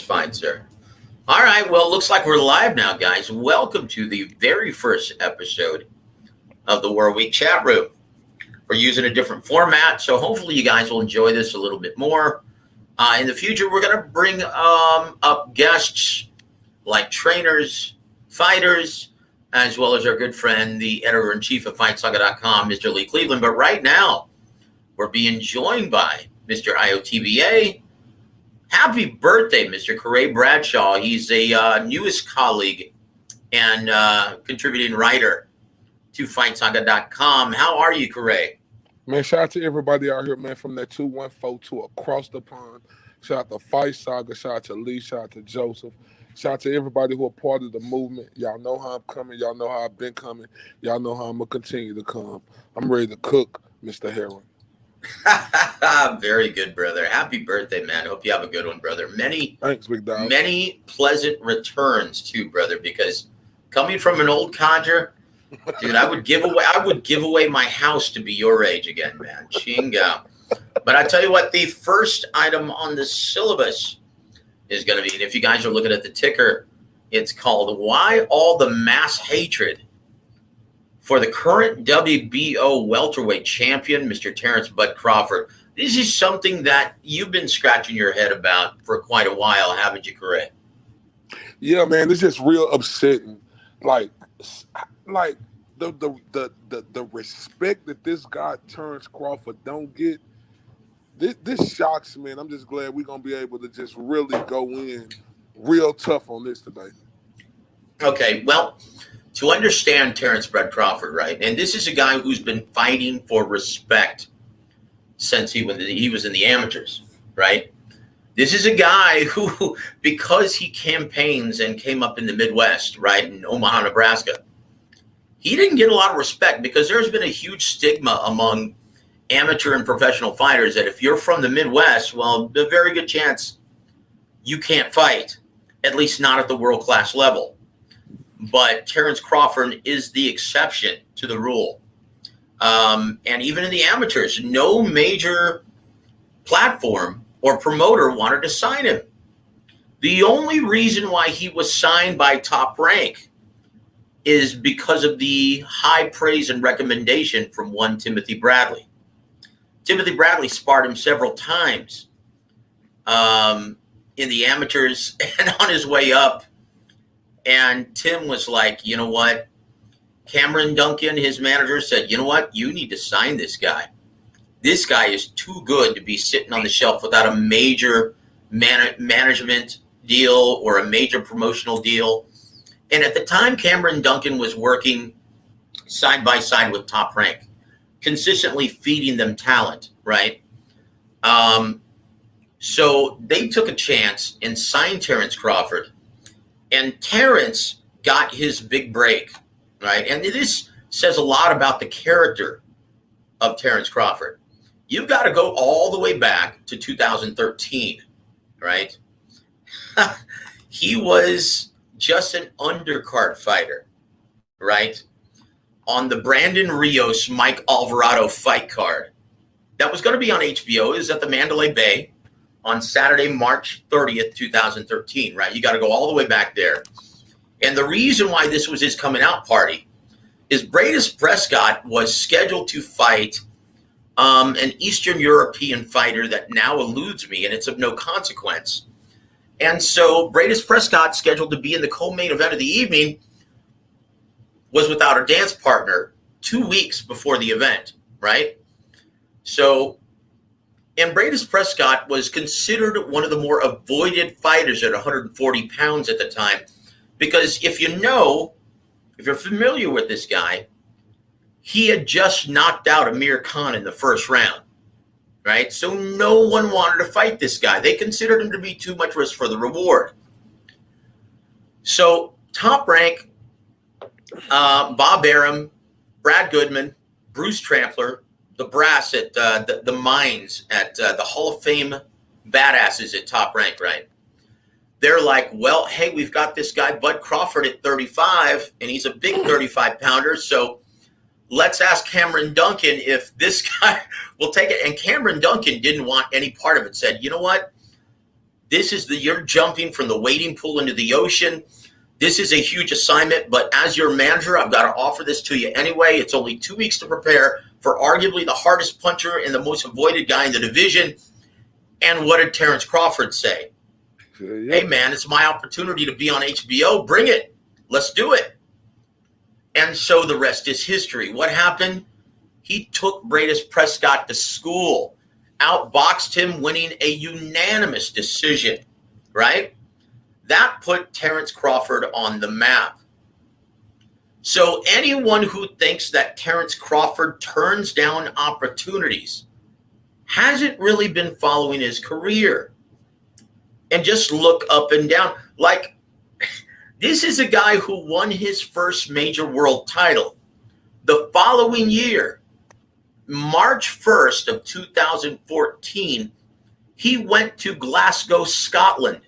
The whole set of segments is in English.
Fine, sir. All right. Well, looks like we're live now, guys. Welcome to the very first episode of the War Week Chat Room. We're using a different format, so hopefully you guys will enjoy this a little bit more. In the future, we're going to bring up guests like trainers, fighters, as well as our good friend, the editor-in-chief of FightSaga.com, Mr. Lee Cleveland. But right now, we're being joined by Mr. IOTBA. Happy birthday, Mr. Karray Bradshaw. He's a newest colleague and contributing writer to FightSaga.com. How are you, Karray? Man, shout out to everybody out here, man, from that 214 to across the pond. Shout out to Fight Saga, shout out to Lee, shout out to Joseph. Shout out to everybody who are part of the movement. Y'all know how I'm coming. Y'all know how I've been coming. Y'all know how I'm going to continue to come. I'm ready to cook, Mr. Heron. Very good, brother. Happy birthday, man. Hope you have a good one, brother. Thanks, big dog. Many pleasant returns too, brother, because coming from an old codger, dude, I would give away my house to be your age again, man. Chinga. But I tell you what, the first item on the syllabus is going to be, and if you guys are looking at the ticker, it's called "Why All the Mass Hatred for the Current WBO Welterweight Champion, Mr. Terence Bud Crawford." This is something that you've been scratching your head about for quite a while, haven't you, Karray? Yeah, man, it's just real upsetting. Like the respect that this guy Terence Crawford don't get. This shocks me, and I'm just glad we're gonna be able to just really go in real tough on this today. Okay, well, to understand Terence Bud Crawford, right, and this is a guy who's been fighting for respect since he was in the amateurs, right? This is a guy who, because he campaigns and came up in the Midwest, right, in Omaha, Nebraska, he didn't get a lot of respect because there's been a huge stigma among amateur and professional fighters that if you're from the Midwest, well, a very good chance you can't fight, at least not at the world-class level. But Terence Crawford is the exception to the rule. And even in the amateurs, no major platform or promoter wanted to sign him. The only reason why he was signed by Top Rank is because of the high praise and recommendation from one Timothy Bradley. Timothy Bradley sparred him several times in the amateurs and on his way up. And Tim was like, you know what? Cameron Duncan, his manager, said, you know what? You need to sign this guy. This guy is too good to be sitting on the shelf without a major management deal or a major promotional deal. And at the time, Cameron Duncan was working side by side with Top Rank, consistently feeding them talent, right? So they took a chance and signed Terence Crawford. And Terence got his big break, right? And this says a lot about the character of Terence Crawford. You've got to go all the way back to 2013, right? He was just an undercard fighter, right? On the Brandon Rios, Mike Alvarado fight card. That was going to be on HBO. It was at the Mandalay Bay on Saturday, March 30th, 2013, right? You got to go all the way back there. And the reason why this was his coming out party is Bradis Prescott was scheduled to fight an Eastern European fighter that now eludes me, and it's of no consequence. And so Bradis Prescott, scheduled to be in the co-main event of the evening, was without a dance partner 2 weeks before the event, right? So, and Bradis Prescott was considered one of the more avoided fighters at 140 pounds at the time, because if you're familiar with this guy, he had just knocked out Amir Khan in the first round, right? So no one wanted to fight this guy. They considered him to be too much risk for the reward. So Top Rank, Bob Arum, Brad Goodman, Bruce Trampler, the brass at the Mines at the Hall of Fame badasses at Top Rank, right? They're like, well, hey, we've got this guy, Bud Crawford, at 35, and he's a big 35-pounder, so let's ask Cameron Duncan if this guy will take it. And Cameron Duncan didn't want any part of it, said, you know what? You're jumping from the wading pool into the ocean. This is a huge assignment, but as your manager, I've got to offer this to you anyway. It's only 2 weeks to prepare for arguably the hardest puncher and the most avoided guy in the division. And what did Terence Crawford say? Hey, man, it's my opportunity to be on HBO. Bring it. Let's do it. And so the rest is history. What happened? He took Bradus Prescott to school, outboxed him, winning a unanimous decision, right? That put Terence Crawford on the map. So anyone who thinks that Terence Crawford turns down opportunities hasn't really been following his career. And just look up and down. Like, this is a guy who won his first major world title. The following year, March 1st of 2014, he went to Glasgow, Scotland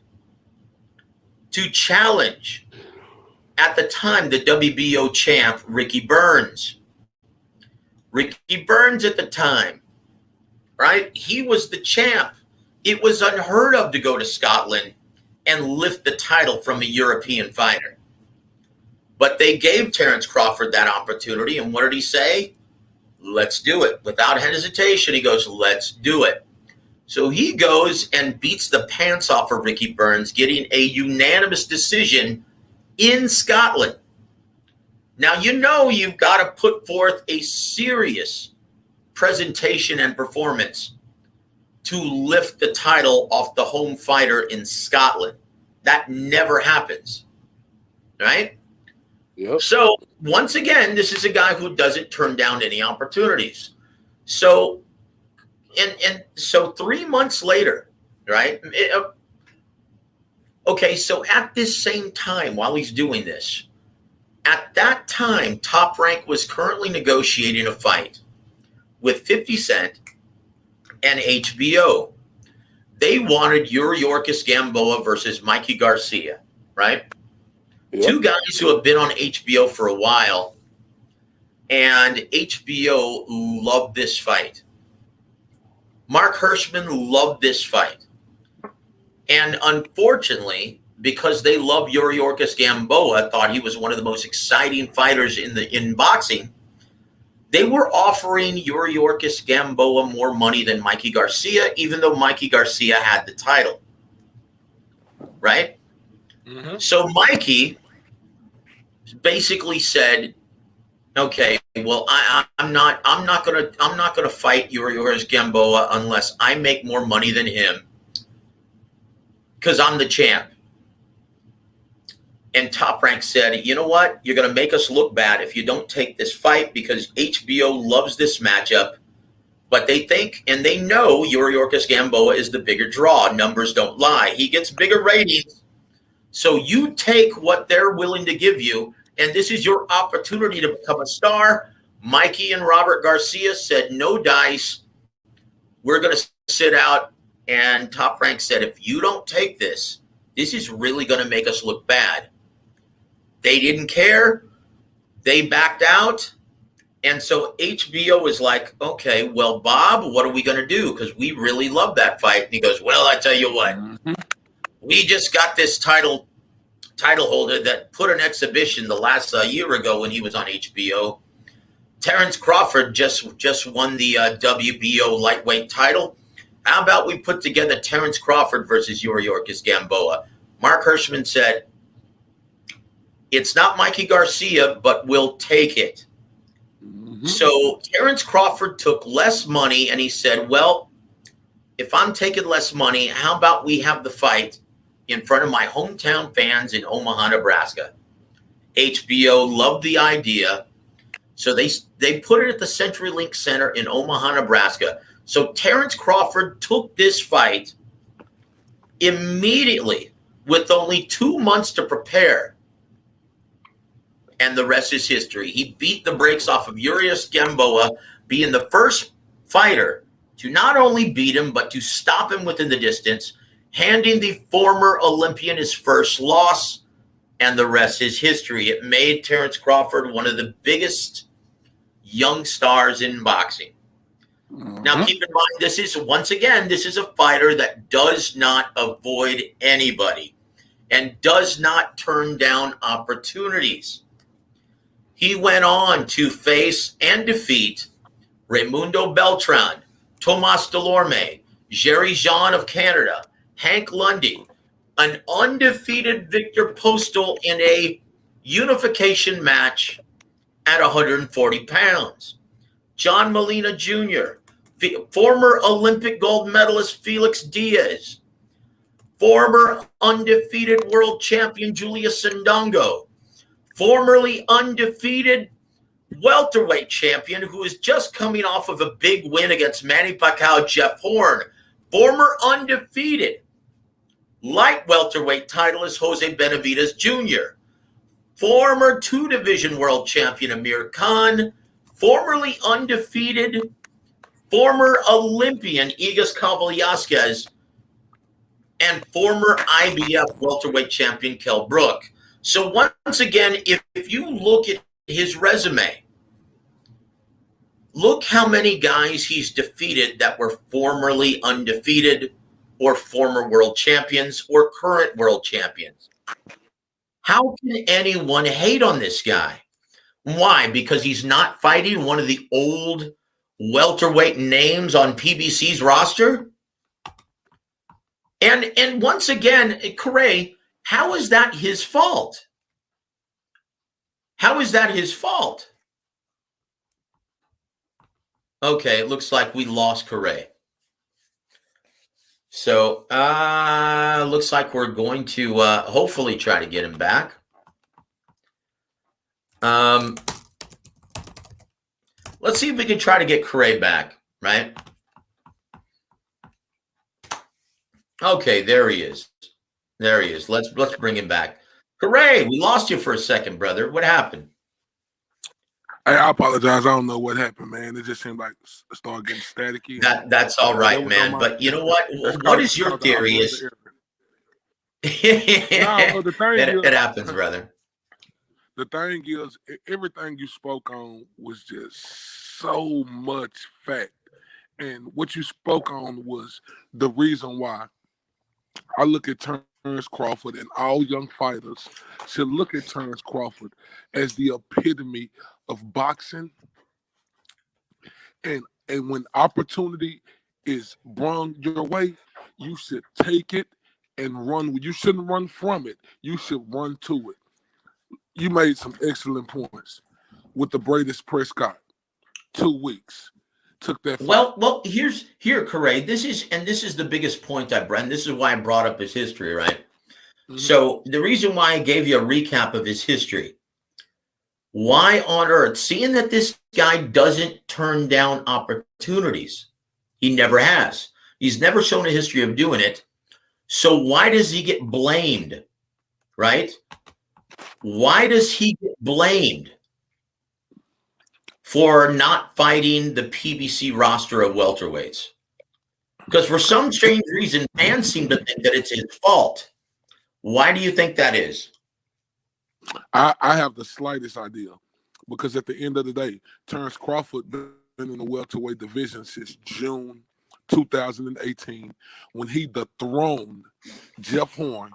to challenge, at the time, the WBO champ, Ricky Burns. Ricky Burns at the time, right? He was the champ. It was unheard of to go to Scotland and lift the title from a European fighter. But they gave Terence Crawford that opportunity, and what did he say? Let's do it. Without hesitation, he goes, let's do it. So he goes and beats the pants off of Ricky Burns, getting a unanimous decision in Scotland. Now, you've got to put forth a serious presentation and performance to lift the title off the home fighter in Scotland. That never happens, right? Yep. So once again, this is a guy who doesn't turn down any opportunities. So, so 3 months later, right? Okay, so at this same time, while he's doing this, at that time, Top Rank was currently negotiating a fight with 50 Cent and HBO. They wanted Yuriorkis Gamboa versus Mikey Garcia, right? Yep. Two guys who have been on HBO for a while, and HBO loved this fight. Mark Hirschman loved this fight. And unfortunately, because they love Yuriorkis Gamboa, thought he was one of the most exciting fighters in boxing, they were offering Yuriorkis Gamboa more money than Mikey Garcia, even though Mikey Garcia had the title, right? Mm-hmm. So Mikey basically said, "Okay, well, I'm not gonna fight Yuriorkis Gamboa unless I make more money than him, because I'm the champ." And Top Rank said, you know what? You're going to make us look bad if you don't take this fight, because HBO loves this matchup. But they think and they know Yuriorkis Gamboa is the bigger draw. Numbers don't lie. He gets bigger ratings. So you take what they're willing to give you, and this is your opportunity to become a star. Mikey and Robert Garcia said, no dice. We're going to sit out. And Top Rank said, if you don't take this, this is really going to make us look bad. They didn't care. They backed out. And so HBO is like, okay, well, Bob, what are we going to do? Because we really love that fight. And he goes, well, I tell you what, we just got this title holder that put an exhibition the last year ago when he was on HBO. Terence Crawford just won the WBO lightweight title. How about we put together Terence Crawford versus Yuriorkis Gamboa? Mark Hirschman said, it's not Mikey Garcia, but we'll take it. Mm-hmm. So Terence Crawford took less money, and he said, well, if I'm taking less money, how about we have the fight in front of my hometown fans in Omaha, Nebraska? HBO loved the idea. So they put it at the CenturyLink Center in Omaha, Nebraska. So Terence Crawford took this fight immediately with only 2 months to prepare. And the rest is history. He beat the brakes off of Yuriorkis Gamboa, being the first fighter to not only beat him, but to stop him within the distance, handing the former Olympian his first loss, and the rest is history. It made Terence Crawford one of the biggest young stars in boxing. Now, keep in mind, this is a fighter that does not avoid anybody and does not turn down opportunities. He went on to face and defeat Raimundo Beltran, Tomas Delorme, Jerry Jean of Canada, Hank Lundy, an undefeated Victor Postal in a unification match at 140 pounds. John Molina Jr., former Olympic gold medalist Felix Diaz, former undefeated world champion Julius Sindongo, formerly undefeated welterweight champion who is just coming off of a big win against Manny Pacquiao, Jeff Horn, former undefeated light welterweight titleist Jose Benavidez Jr., former two-division world champion Amir Khan, formerly undefeated former Olympian Igas Kovalevskis, and former IBF welterweight champion Kell Brook. So once again, if you look at his resume, look how many guys he's defeated that were formerly undefeated or former world champions or current world champions. How can anyone hate on this guy? Why? Because he's not fighting one of the old welterweight names on PBC's roster? And once again, Karray, how is that his fault? How is that his fault? Okay, it looks like we lost Karray. So, looks like we're going to hopefully try to get him back. Let's see if we can try to get Karray back, right? Okay, there he is. There he is. Let's bring him back. Karray, we lost you for a second, brother. What happened? I apologize. I don't know what happened, man. It just seemed like it started getting staticky. That's all right, man. But you know what? What is your theory? It happens, brother. The thing is, everything you spoke on was just so much fact. And what you spoke on was the reason why I look at Terence Crawford, and all young fighters should look at Terence Crawford as the epitome of boxing. And when opportunity is brung your way, you should take it and run. You shouldn't run from it. You should run to it. You made some excellent points with the Bradis Prescott. 2 weeks. Took that fight. Well, here, Karray. This is the biggest point I brought. This is why I brought up his history, right? Mm-hmm. So the reason why I gave you a recap of his history. Why on earth, seeing that this guy doesn't turn down opportunities, he never has. He's never shown a history of doing it. So why does he get blamed, right? Why does he get blamed for not fighting the PBC roster of welterweights? Because for some strange reason, fans seem to think that it's his fault. Why do you think that is? I have the slightest idea, because at the end of the day, Terence Crawford been in the welterweight division since June 2018 when he dethroned Jeff Horn,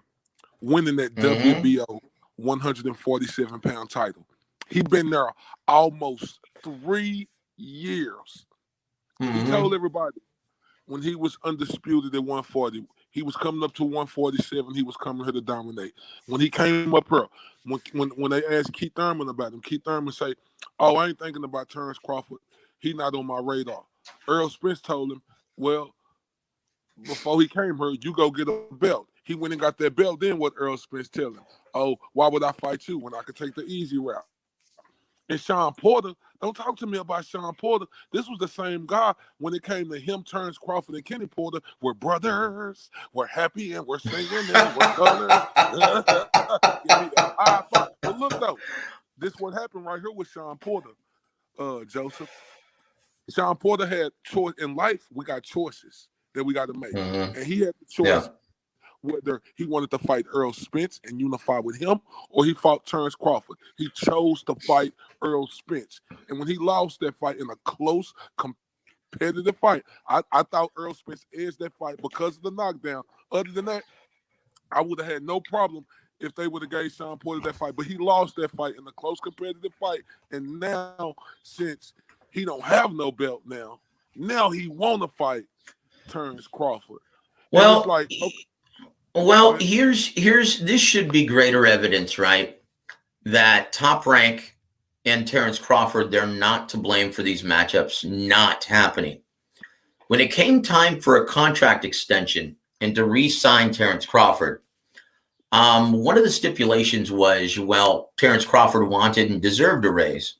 winning that WBO 147-pound title. He's been there almost 3 years. He told everybody when he was undisputed at 140, he was coming up to 147. He was coming here to dominate. When he came up here, when they asked Keith Thurman about him, Keith Thurman say, "Oh, I ain't thinking about Terence Crawford. He not on my radar." Earl Spence told him, "Well, before he came here, you go get a belt." He went and got that belt. Then what Earl Spence tell him? "Oh, why would I fight you when I could take the easy route?" And Sean Porter, don't talk to me about Sean Porter. This was the same guy when it came to him, Terence Crawford, and Kenny Porter. We're brothers, we're happy, and we're singing, and we're colors. But look, though, this what happened right here with Sean Porter, Joseph. Sean Porter had choice in life. We got choices that we got to make. And he had the choice whether he wanted to fight Earl Spence and unify with him, or he fought Terence Crawford. He chose to fight Earl Spence. And when he lost that fight in a close, competitive fight. I thought Earl Spence edged that fight because of the knockdown. Other than that, I would have had no problem if they would have gave Sean Porter that fight. But he lost that fight in a close competitive fight. And now, since he don't have no belt now he want to fight Terence Crawford. And it's Well, like, okay, well, here's this should be greater evidence, right? That Top Rank and Terence Crawford, they're not to blame for these matchups not happening. When it came time for a contract extension and to re-sign Terence Crawford, one of the stipulations was, well, Terence Crawford wanted and deserved a raise.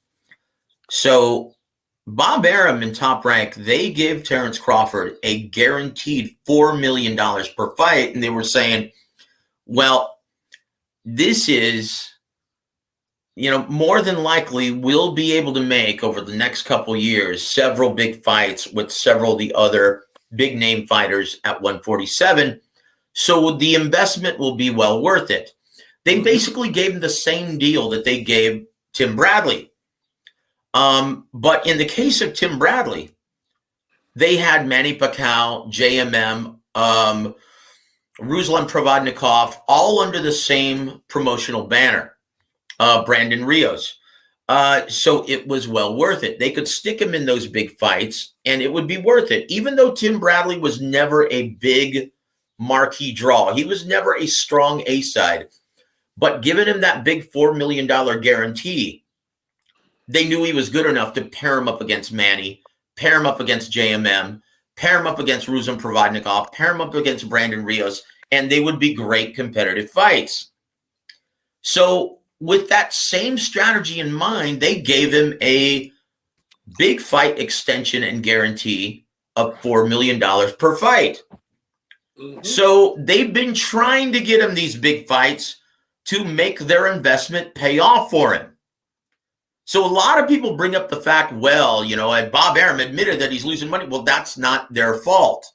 So Bob Arum and Top Rank, they gave Terence Crawford a guaranteed $4 million per fight. And they were saying, well, this is, more than likely we'll be able to make over the next couple years several big fights with several of the other big name fighters at 147. So the investment will be well worth it. They basically gave him the same deal that they gave Tim Bradley. But in the case of Tim Bradley, they had Manny Pacquiao, JMM, Ruslan Provodnikov, all under the same promotional banner, Brandon Rios. So it was well worth it. They could stick him in those big fights and it would be worth it. Even though Tim Bradley was never a big marquee draw, he was never a strong A-side, but giving him that big $4 million guarantee, they knew he was good enough to pair him up against Manny, pair him up against JMM, pair him up against Ruslan Provodnikov, pair him up against Brandon Rios, and they would be great competitive fights. So with that same strategy in mind, they gave him a big fight extension and guarantee of $4 million per fight. So they've been trying to get him these big fights to make their investment pay off for him. So a lot of people bring up the fact, well, Bob Arum admitted that he's losing money. Well, that's not their fault.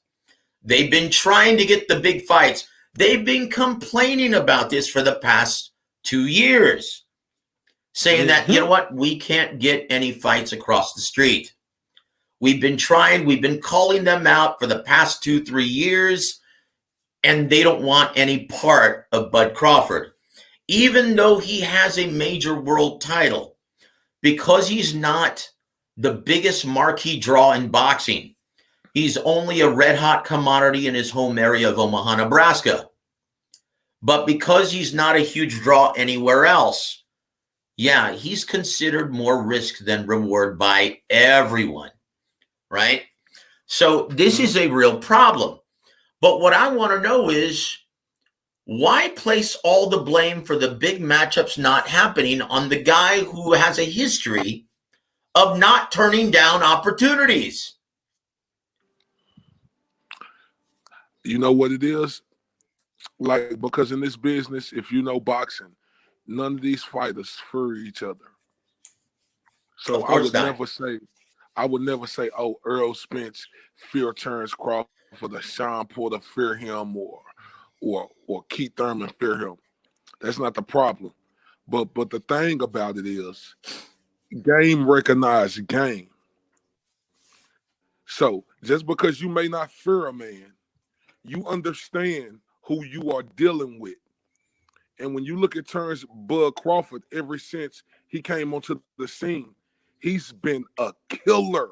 They've been trying to get the big fights. They've been complaining about this for the past 2 years, saying that, we can't get any fights across the street. We've been trying, we've been calling them out for the past 2-3 years, and they don't want any part of Bud Crawford, even though he has a major world title. Because he's not the biggest marquee draw in boxing, he's only a red-hot commodity in his home area of Omaha, Nebraska. But because he's not a huge draw anywhere else, he's considered more risk than reward by everyone, right? So this is a real problem. But what I want to know is, why place all the blame for the big matchups not happening on the guy who has a history of not turning down opportunities? You know what it is? Like, because in this business, if you know boxing, none of these fighters fear each other. So I would never say, oh, Earl Spence fear Terence Crawford, or Sean Porter fear him, or Keith Thurman fear him. That's not the problem. But the thing about it is, game recognizes game. So just because you may not fear a man, you understand who you are dealing with. And when you look at Terence Bud Crawford, ever since he came onto the scene, he's been a killer.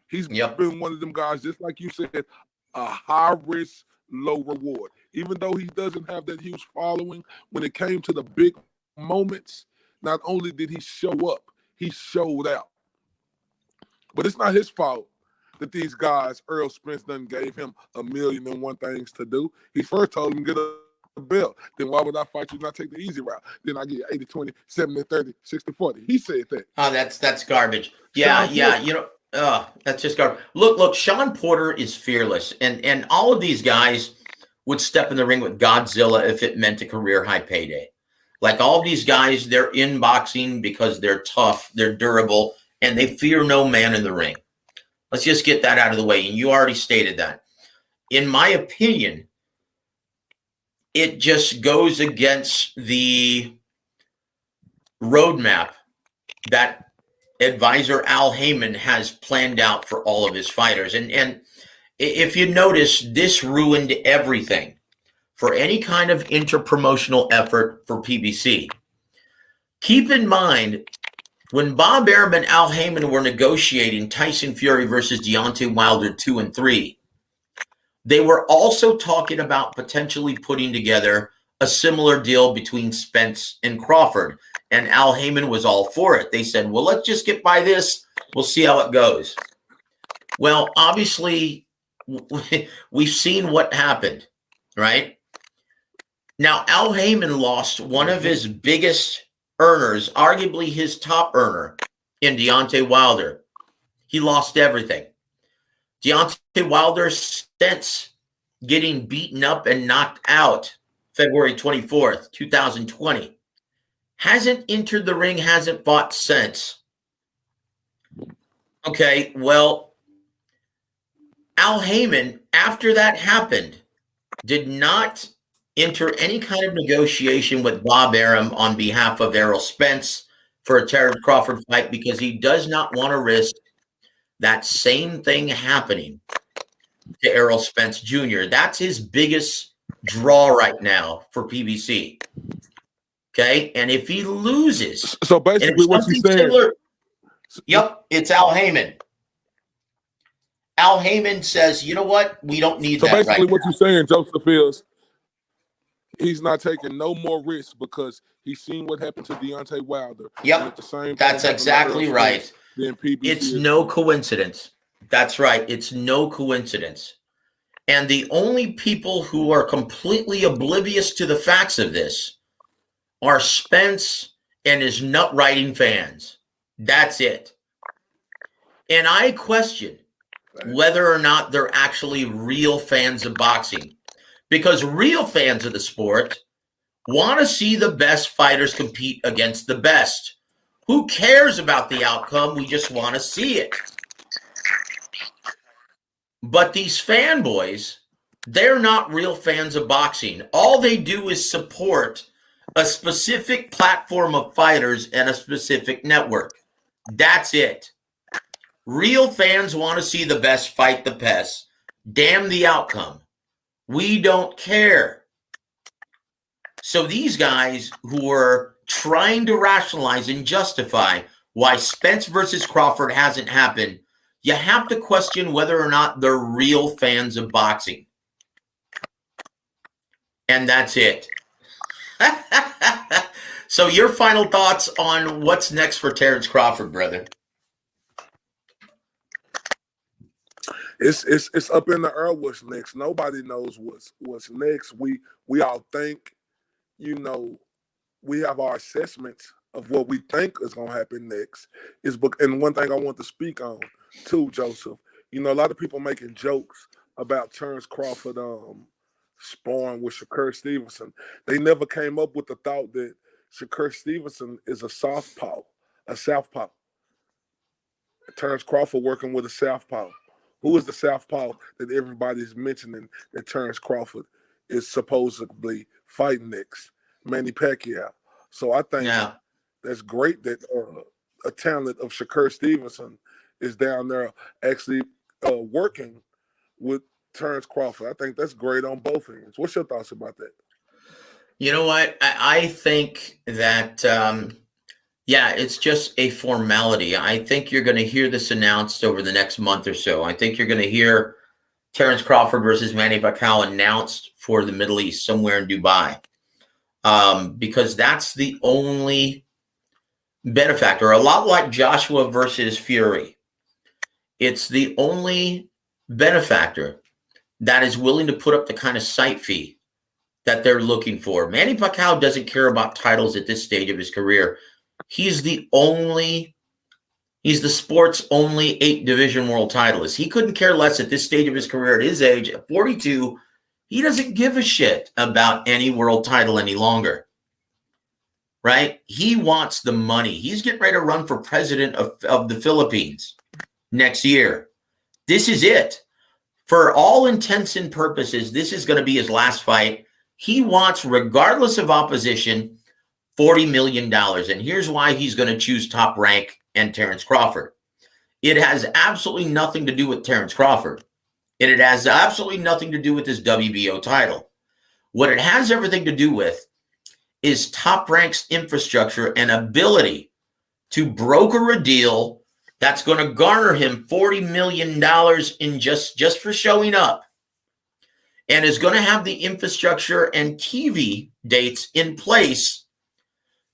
He's been one of them guys, just like you said, a high risk, low reward. Even though he doesn't have that huge following, when it came to the big moments, not only did he show up, he showed out. But it's not his fault that these guys, Earl Spence done gave him 1,000,001 things to do. He first told him, get a belt. Then why would I fight you and not take the easy route? Then I get 80-20, 70-30, 60-40. He said that. Oh, that's garbage. Yeah. That's just garbage. Look, Sean Porter is fearless. And all of these guys would step in the ring with Godzilla if it meant a career high payday. Like all of these guys, they're in boxing because they're tough, they're durable, and they fear no man in the ring. Let's just get that out of the way. And you already stated that. In my opinion, it just goes against the roadmap that advisor Al Heyman has planned out for all of his fighters. And if you notice, this ruined everything for any kind of interpromotional effort for PBC. Keep in mind, when Bob Arum and Al Heyman were negotiating Tyson Fury versus Deontay Wilder 2 and 3, they were also talking about potentially putting together a similar deal between Spence and Crawford. And Al Heyman was all for it. They said, well, let's just get by this. We'll see how it goes. Well, obviously, we've seen what happened, right? Now, Al Heyman lost one of his biggest earners, arguably his top earner, in Deontay Wilder. He lost everything. Deontay Wilder, since getting beaten up and knocked out February 24th, 2020, hasn't entered the ring, hasn't fought since. Okay, well, Al Heyman, after that happened, did not enter any kind of negotiation with Bob Arum on behalf of Errol Spence for a Terence Crawford fight because he does not want to risk that same thing happening to Errol Spence Jr. That's his biggest draw right now for PBC. Okay, and if he loses, so basically what you're saying, similar, yep, it's Al Heyman. Al Heyman says, you know what, we don't need that. So basically right what now. You're saying, Joseph, is he's not taking no more risks because he's seen what happened to Deontay Wilder. Yep, at the same that's exactly right. Then PBC it's no coincidence. That's right. It's no coincidence. And the only people who are completely oblivious to the facts of this are Spence and his nut-riding fans. That's it. And I question whether or not they're actually real fans of boxing, because real fans of the sport want to see the best fighters compete against the best. Who cares about the outcome? We just want to see it. But these fanboys, they're not real fans of boxing. All they do is support a specific platform of fighters and a specific network. That's it. Real fans want to see the best fight the best. Damn the outcome. We don't care. So these guys who are trying to rationalize and justify why Spence versus Crawford hasn't happened, you have to question whether or not they're real fans of boxing. And that's it. So your final thoughts on what's next for Terence Crawford, brother? It's up in the air what's next. Nobody knows what's next. We all think, we have our assessments of what we think is gonna happen next. And one thing I want to speak on too, Joseph. A lot of people making jokes about Terence Crawford sparring with Shakur Stevenson. They never came up with the thought that Shakur Stevenson is a southpaw. Terence Crawford working with a southpaw. Who is the southpaw that everybody's mentioning that Terence Crawford is supposedly fighting next? Manny Pacquiao. So I think that's great that a talent of Shakur Stevenson is down there actually working with Terence Crawford. I think that's great on both ends. What's your thoughts about that? You know what? I think that, it's just a formality. I think you're going to hear this announced over the next month or so. I think you're going to hear Terence Crawford versus Manny Pacquiao announced for the Middle East, somewhere in Dubai, because that's the only benefactor. A lot like Joshua versus Fury. It's the only benefactor that is willing to put up the kind of site fee that they're looking for. Manny Pacquiao doesn't care about titles at this stage of his career. He's the sport's only 8-division world titleist. He couldn't care less at this stage of his career. At his age, at 42, he doesn't give a shit about any world title any longer. Right? He wants the money. He's getting ready to run for president of the Philippines next year. This is it. For all intents and purposes, this is going to be his last fight. He wants, regardless of opposition, $40 million. And here's why he's going to choose Top Rank and Terence Crawford. It has absolutely nothing to do with Terence Crawford. And it has absolutely nothing to do with his WBO title. What it has everything to do with is Top Rank's infrastructure and ability to broker a deal that's going to garner him $40 million in just for showing up, and is going to have the infrastructure and TV dates in place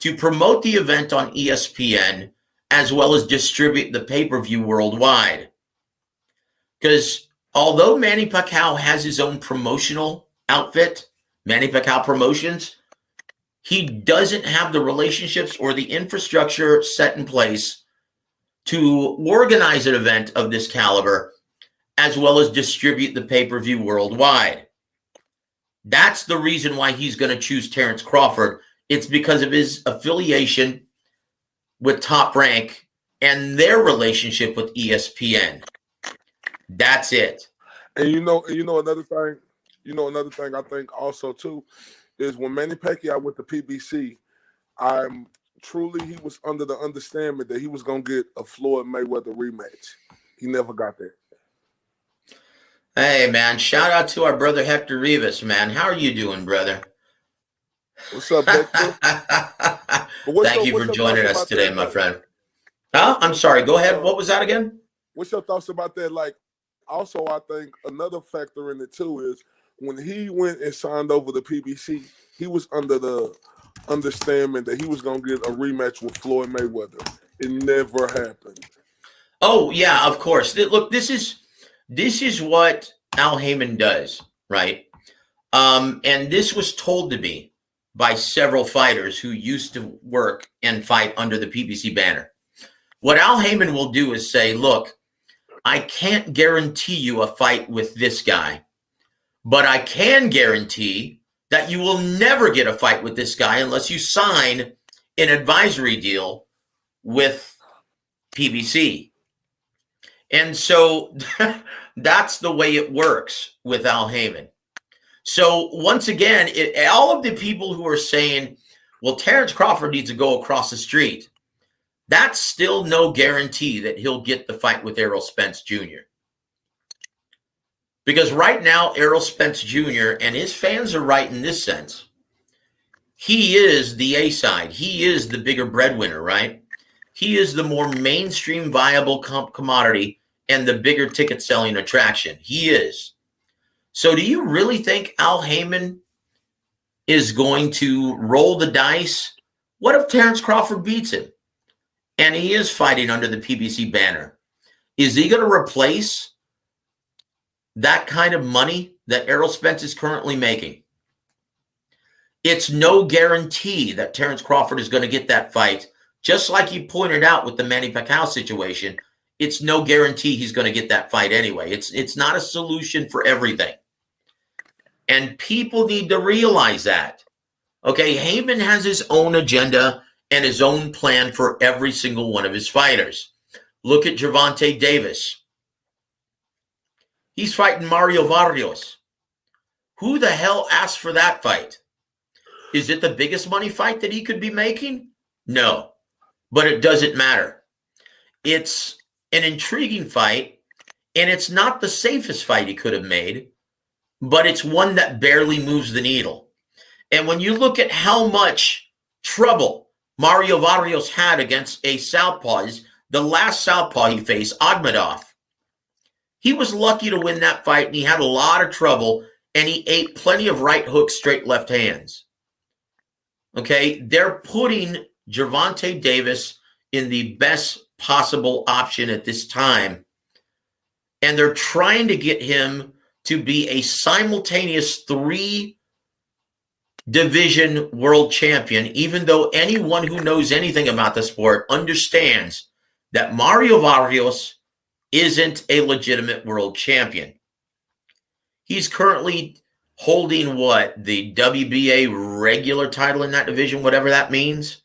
to promote the event on ESPN, as well as distribute the pay-per-view worldwide. Because although Manny Pacquiao has his own promotional outfit, Manny Pacquiao Promotions, he doesn't have the relationships or the infrastructure set in place to organize an event of this caliber, as well as distribute the pay-per-view worldwide. That's the reason why he's going to choose Terence Crawford. It's because of his affiliation with Top Rank and their relationship with ESPN. That's it. And another thing I think also too is when Manny Pacquiao went to PBC, he was under the understanding that he was gonna get a Floyd Mayweather rematch. He never got that. Hey man, shout out to our brother Hector Rivas, man. How are you doing, brother? What's up, Hector? Thank you for joining us today, my friend. Huh? I'm sorry. Go ahead. What was that again? What's your thoughts about that? Like, also, I think another factor in it too is when he went and signed over the PBC, he was under the understanding that he was going to get a rematch with Floyd Mayweather. It never happened. Oh yeah, of course. Look, this is what Al Heyman does, right? And this was told to me by several fighters who used to work and fight under the PBC banner. What Al Heyman will do is say, look, I can't guarantee you a fight with this guy, but I can guarantee that you will never get a fight with this guy unless you sign an advisory deal with PBC. And so that's the way it works with Al Heyman. So once again, all of the people who are saying, well, Terence Crawford needs to go across the street, that's still no guarantee that he'll get the fight with Errol Spence Jr. Because right now, Errol Spence Jr., and his fans are right in this sense, he is the A-side. He is the bigger breadwinner, right? He is the more mainstream viable commodity and the bigger ticket selling attraction. He is. So do you really think Al Heyman is going to roll the dice? What if Terence Crawford beats him and he is fighting under the PBC banner? Is he going to replace that kind of money that Errol Spence is currently making? It's no guarantee that Terence Crawford is going to get that fight. Just like you pointed out with the Manny Pacquiao situation, it's no guarantee he's going to get that fight anyway. It's not a solution for everything. And people need to realize that. Okay, Heyman has his own agenda and his own plan for every single one of his fighters. Look at Gervonta Davis. He's fighting Mario Barrios. Who the hell asked for that fight? Is it the biggest money fight that he could be making? No, but it doesn't matter. It's an intriguing fight, and it's not the safest fight he could have made, but it's one that barely moves the needle. And when you look at how much trouble Mario Barrios had against a southpaw, the last southpaw he faced, Akhmedov, he was lucky to win that fight, and he had a lot of trouble, and he ate plenty of right hooks, straight left hands. Okay, they're putting Gervonta Davis in the best possible option at this time, and they're trying to get him to be a simultaneous 3-division world champion, even though anyone who knows anything about the sport understands that Mario Barrios isn't a legitimate world champion. He's currently holding the WBA regular title in that division, whatever that means.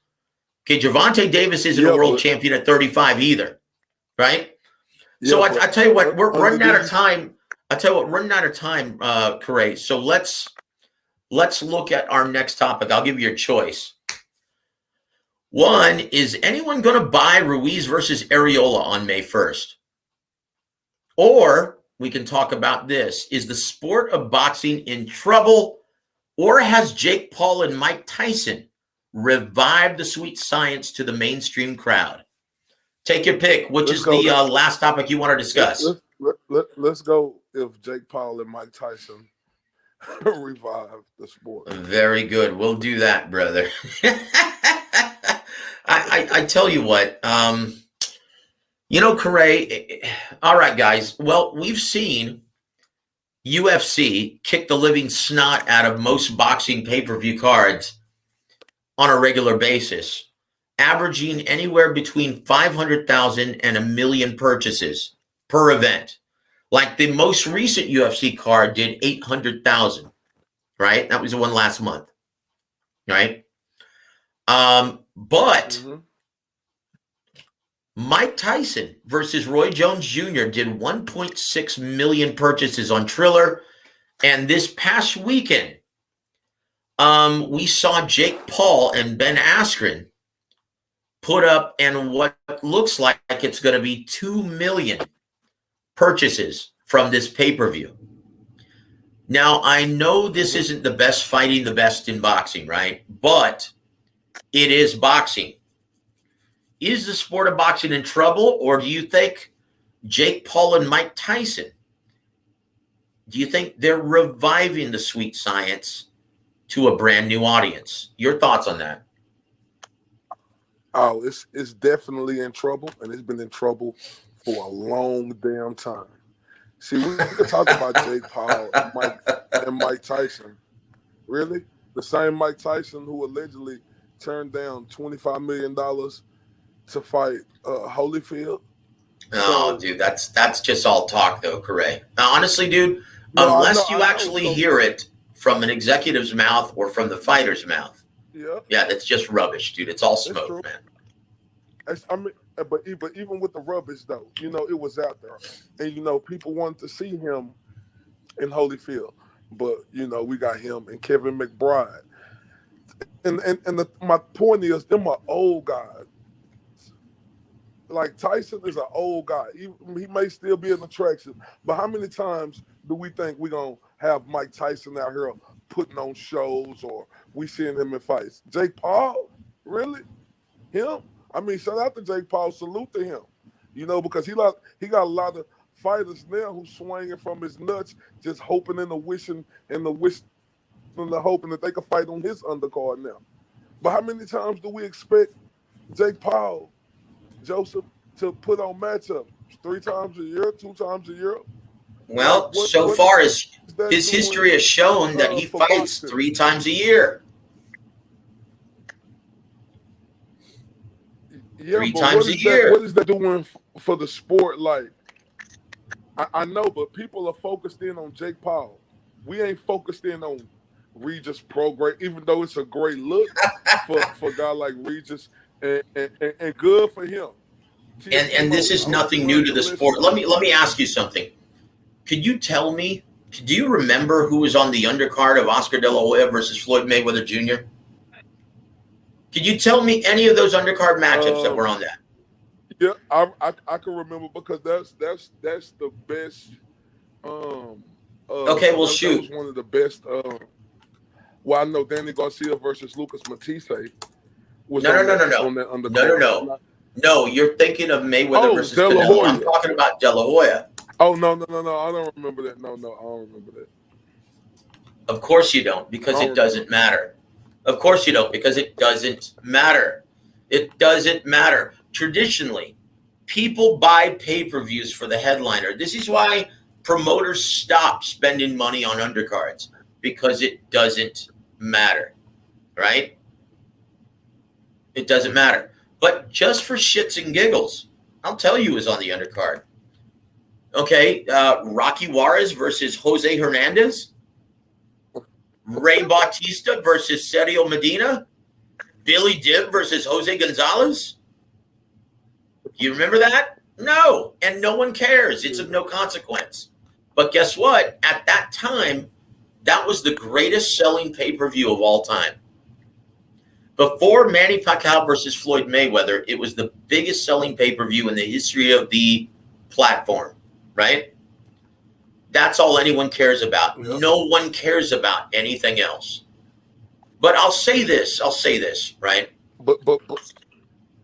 Okay, Gervonta Davis isn't a world champion at 35 either, right? So I tell you what, we're running out of time. Karray. So let's look at our next topic. I'll give you your choice. One, is anyone going to buy Ruiz versus Areola on May 1st? Or we can talk about this. Is the sport of boxing in trouble, or has Jake Paul and Mike Tyson revived the sweet science to the mainstream crowd? Take your pick. Which is the last topic you want to discuss? Let's go if Jake Paul and Mike Tyson revive the sport. Very good. We'll do that, brother. I tell you what, Karray, all right, guys. Well, we've seen UFC kick the living snot out of most boxing pay-per-view cards on a regular basis, averaging anywhere between 500,000 and 1 million purchases per event. Like the most recent UFC card did 800,000, right? That was the one last month, right? But Mike Tyson versus Roy Jones Jr. did 1.6 million purchases on Triller. And this past weekend, we saw Jake Paul and Ben Askren put up and what looks like it's going to be 2 million purchases from this pay-per-view. Now, I know this isn't the best fighting the best in boxing, right? But it is boxing. Is the sport of boxing in trouble, or do you think Jake Paul and Mike Tyson, do you think they're reviving the sweet science to a brand new audience? Your thoughts on that? Oh, it's definitely in trouble, and it's been in trouble for a long damn time. See, we could talk about Jake Paul and Mike Tyson. Really? The same Mike Tyson who allegedly turned down $25 million to fight Holyfield. No, dude, that's just all talk, though, Karray. Now, honestly, dude, unless you actually hear it from an executive's mouth or from the fighter's mouth, yeah, that's just rubbish, dude. It's all smoke, man. But even with the rubbish, though, it was out there, and people wanted to see him in Holyfield, but we got him and Kevin McBride, and my point is, them are old guys. Like Tyson is an old guy. He may still be an attraction, but how many times do we think we're gonna have Mike Tyson out here putting on shows, or we seeing him in fights? Jake Paul, really? Him? I mean, shout out to Jake Paul. Salute to him. Because he got a lot of fighters now who's swinging from his nuts, just hoping and wishing and hoping that they can fight on his undercard now. But how many times do we expect Jake Paul, Joseph, to put on matchups? 3 times a year, 2 times a year? Well, so far as his history has shown that he fights 3 times a year. Yeah, 3 times a year. What is that doing for the sport? Like, I know, but people are focused in on Jake Paul. We ain't focused in on Regis Prograis, even though it's a great look for a guy like Regis, and good for him. And this is nothing new to the sport. Let me ask you something. Could you tell me? Do you remember who was on the undercard of Oscar De La Hoya versus Floyd Mayweather Jr.? Could you tell me any of those undercard matchups that were on that? Yeah, I can remember, because that's the best. Okay, well, shoot. That was one of the best. Well, I know Danny Garcia versus Lucas Matisse was on that undercard. No, you're thinking of Mayweather versus Canelo. I'm talking about De La Hoya. Oh, no. I don't remember that. No, I don't remember that. Of course you don't, because it doesn't matter. Of course you don't, because it doesn't matter. It doesn't matter. Traditionally, people buy pay-per-views for the headliner. This is why promoters stop spending money on undercards, because it doesn't matter, right? It doesn't matter. But just for shits and giggles, I'll tell you who's on the undercard. Okay, Rocky Juarez versus Jose Hernandez. Ray Bautista versus Sergio Medina. Billy Dibb versus Jose Gonzalez. You remember that? No, and no one cares. It's of no consequence. But guess what? At that time, that was the greatest selling pay-per-view of all time. Before Manny Pacquiao versus Floyd Mayweather, it was the biggest selling pay-per-view in the history of the platform, right? That's all anyone cares about. Yep. No one cares about anything else. But I'll say this, right? But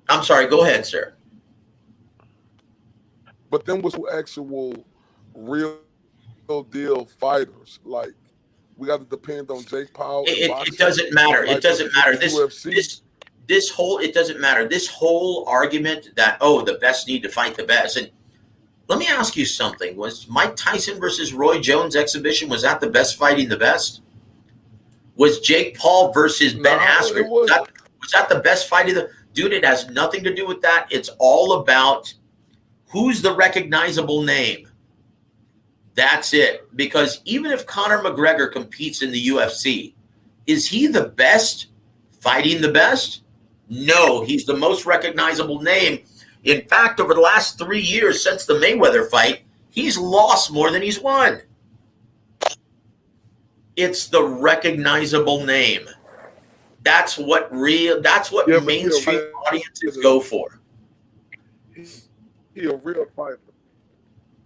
I'm sorry, go ahead, sir. But then was actual real deal fighters. Like, we got to depend on Jake Paul. It doesn't matter. Like it doesn't matter. This whole, it doesn't matter. This whole argument that, oh, the best need to fight the best. And let me ask you something. Was Mike Tyson versus Roy Jones exhibition, was that the best fighting the best? Was Jake Paul versus Ben Askren, was that the best fighting the dude? It has nothing to do with that. It's all about who's the recognizable name. That's it. Because even if Conor McGregor competes in the UFC, is he the best fighting the best? No, he's the most recognizable name. In fact, over the last 3 years since the Mayweather fight, he's lost more than he's won. It's the recognizable name. That's what mainstream audiences go for. He's a real fighter.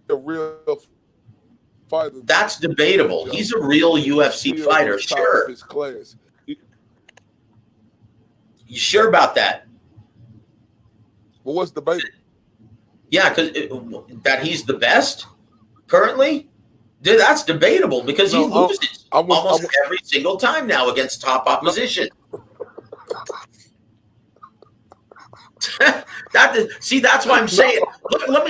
A real fighter. That's debatable. He's a real UFC fighter, sure. His class. You sure about that? Well, what's debatable? Yeah, because that he's the best currently? Dude, that's debatable because he loses almost every single time now against top opposition. That's why I'm saying. Let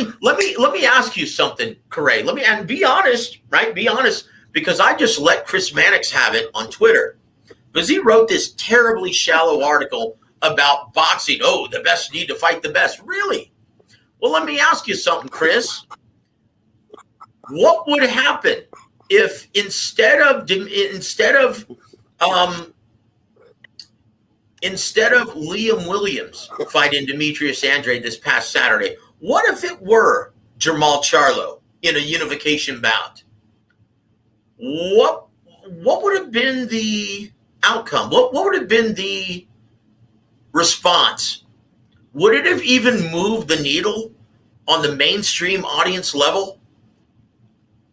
me ask you something, Karray. And be honest, right? Be honest, because I just let Chris Mannix have it on Twitter because he wrote this terribly shallow article about boxing. Oh, the best need to fight the best. Really? Well, let me ask you something, Chris. What would happen if instead of Liam Williams fighting Demetrius Andrade this past Saturday, what if it were Jermall Charlo in a unification bout? What would have been the outcome? What would have been the response? Would it have even moved the needle on the mainstream audience level?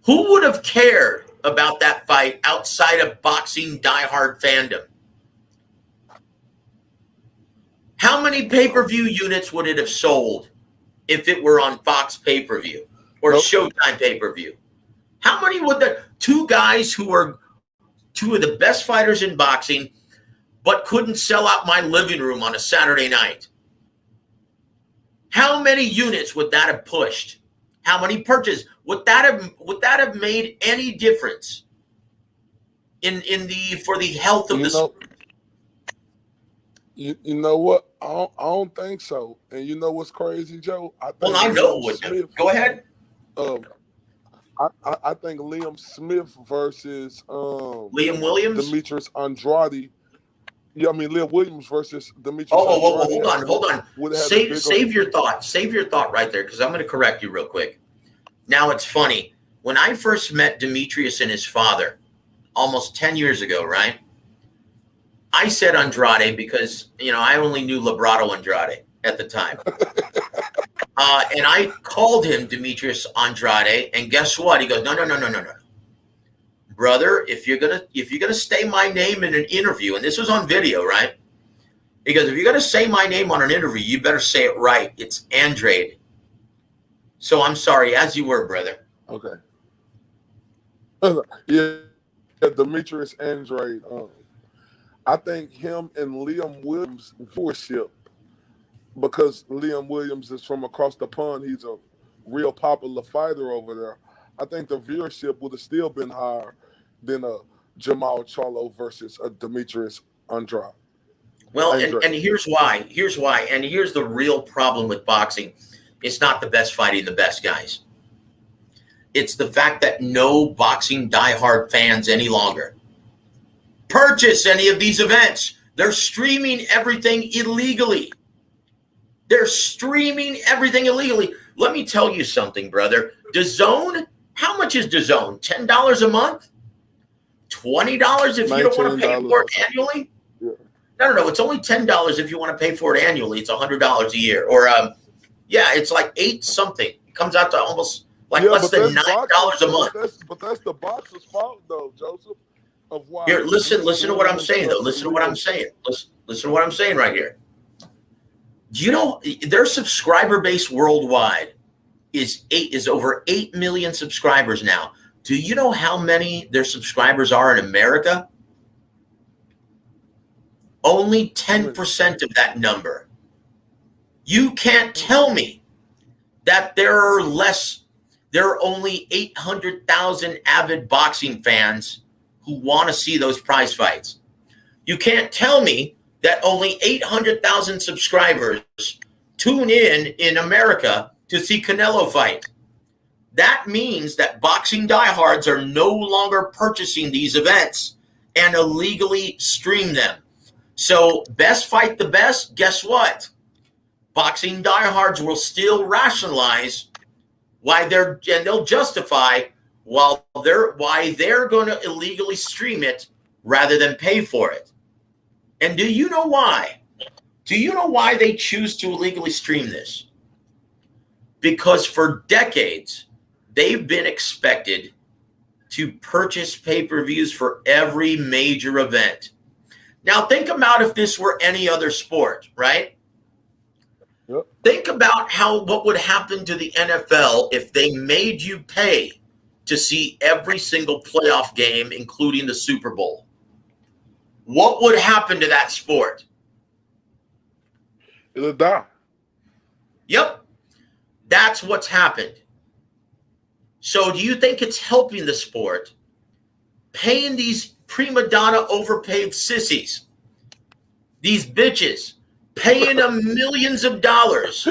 Who would have cared about that fight outside of boxing diehard fandom? How many pay-per-view units would it have sold if it were on Fox pay-per-view or Showtime pay-per-view? How many would the two guys who are two of the best fighters in boxing but couldn't sell out my living room on a Saturday night? How many units would that have pushed? How many purchases? Would that have made any difference for the health of the sport? You know what? I don't think so. And you know what's crazy, Joe? I know what. Go ahead. I think Liam Smith versus Liam Williams, Demetrius Andrade. Yeah, I mean Liam Williams versus Demetrius. Hold on. Save your thought. Save your thought right there, because I'm going to correct you real quick. Now, it's funny. When I first met Demetrius and his father almost 10 years ago, right? I said Andrade because, I only knew Librado Andrade at the time. And I called him Demetrius Andrade, and guess what? He goes, no. Brother, if you're gonna say my name in an interview, and this was on video, right? He goes, if you're gonna say my name on an interview, you better say it right. It's Andrade. So I'm sorry, as you were, brother. Okay. Yeah, Demetrius Andrade. I think him and Liam Williams viewership, because Liam Williams is from across the pond, he's a real popular fighter over there. I think the viewership would have still been higher than a Jermall Charlo versus a Demetrius Andrade. Well, and here's why. And here's the real problem with boxing. It's not the best fighting the best, guys. It's the fact that no boxing diehard fans any longer purchase any of these events. They're streaming everything illegally. Let me tell you something, brother. DAZN, how much is DAZN? $10 a month? $20 if you don't want to pay for it annually? Yeah. No. It's only $10 if you want to pay for it annually. It's $100 a year, or yeah, it's like 8 something. It comes out to almost like less than $9 a month. But that's the boxer's fault, though, Joseph. Of why? Here, listen to what I'm saying, though. Listen to what I'm saying. Listen to what I'm saying right here. Do you know their subscriber base worldwide is over 8 million subscribers now? Do you know how many their subscribers are in America? Only 10% of that number. You can't tell me that there are only 800,000 avid boxing fans who want to see those prize fights. You can't tell me that only 800,000 subscribers tune in America to see Canelo fight. That means that boxing diehards are no longer purchasing these events and illegally stream them. So, best fight the best, guess what? Boxing diehards will still rationalize they'll justify why they're going to illegally stream it rather than pay for it. And do you know why? Do you know why they choose to illegally stream this? Because for decades, they've been expected to purchase pay-per-views for every major event. Now, think about if this were any other sport, right? Yep. Think about what would happen to the NFL if they made you pay to see every single playoff game, including the Super Bowl. What would happen to that sport? It'll die. Yep. That's what's happened. So do you think it's helping the sport paying these prima donna overpaid sissies, these bitches, paying them millions of dollars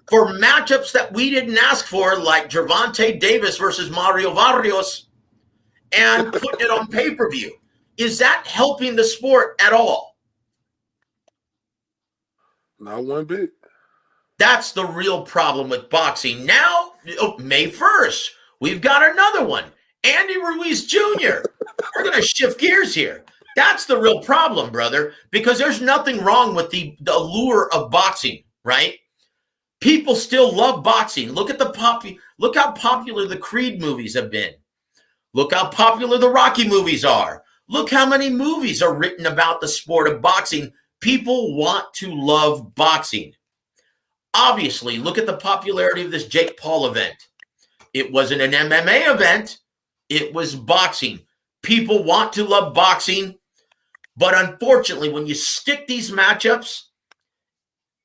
for matchups that we didn't ask for, like Gervonta Davis versus Mario Barrios, and putting it on pay-per-view? Is that helping the sport at all? Not one bit. That's the real problem with boxing. Now, May 1st, we've got another one. Andy Ruiz Jr. We're going to shift gears here. That's the real problem, brother, because there's nothing wrong with the allure of boxing, right? People still love boxing. Look how popular the Creed movies have been. Look how popular the Rocky movies are. Look how many movies are written about the sport of boxing. People want to love boxing. Obviously, look at the popularity of this Jake Paul event. It wasn't an MMA event. It was boxing. People want to love boxing. But unfortunately, when you stick these matchups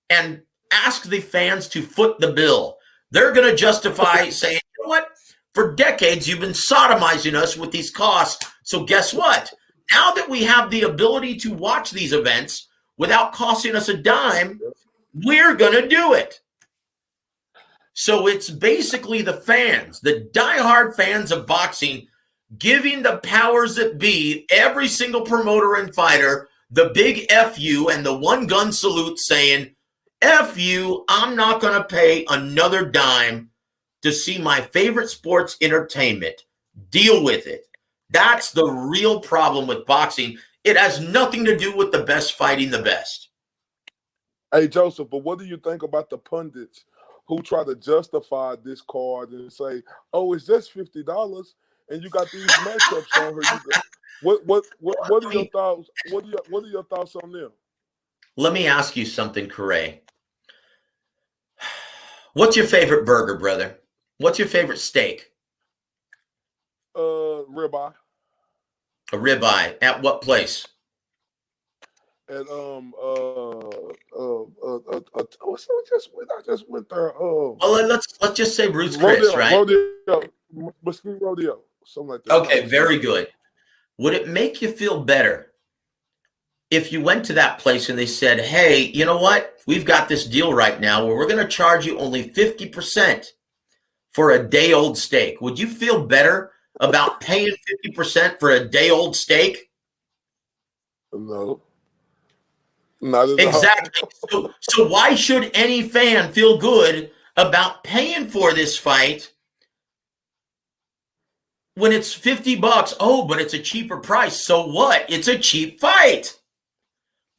and ask the fans to foot the bill, they're going to justify saying, you know what? For decades, you've been sodomizing us with these costs. So guess what? Now that we have the ability to watch these events without costing us a dime, we're going to do it. So it's basically the fans, the diehard fans of boxing, giving the powers that be, every single promoter and fighter, the big F you and the one gun salute saying, F you, I'm not going to pay another dime to see my favorite sports entertainment. Deal with it. That's the real problem with boxing. It has nothing to do with the best fighting the best. Hey, Joseph, but what do you think about the pundits who try to justify this card and say, oh, it's just $50 and you got these matchups on here? What are your thoughts? What are your thoughts on them? Let me ask you something, Karray. What's your favorite burger, brother? What's your favorite steak? Ribeye. A ribeye. At what place? At I just went there. Well, let's just say Ruth's Chris, right? Rodeo, something like that. Okay, very good. Would it make you feel better if you went to that place and they said, hey, you know what? We've got this deal right now where we're going to charge you only 50% for a day-old steak. Would you feel better about paying 50% for a day-old steak? No. Not at exactly. So why should any fan feel good about paying for this fight when it's $50? Oh, but it's a cheaper price. So what? It's a cheap fight.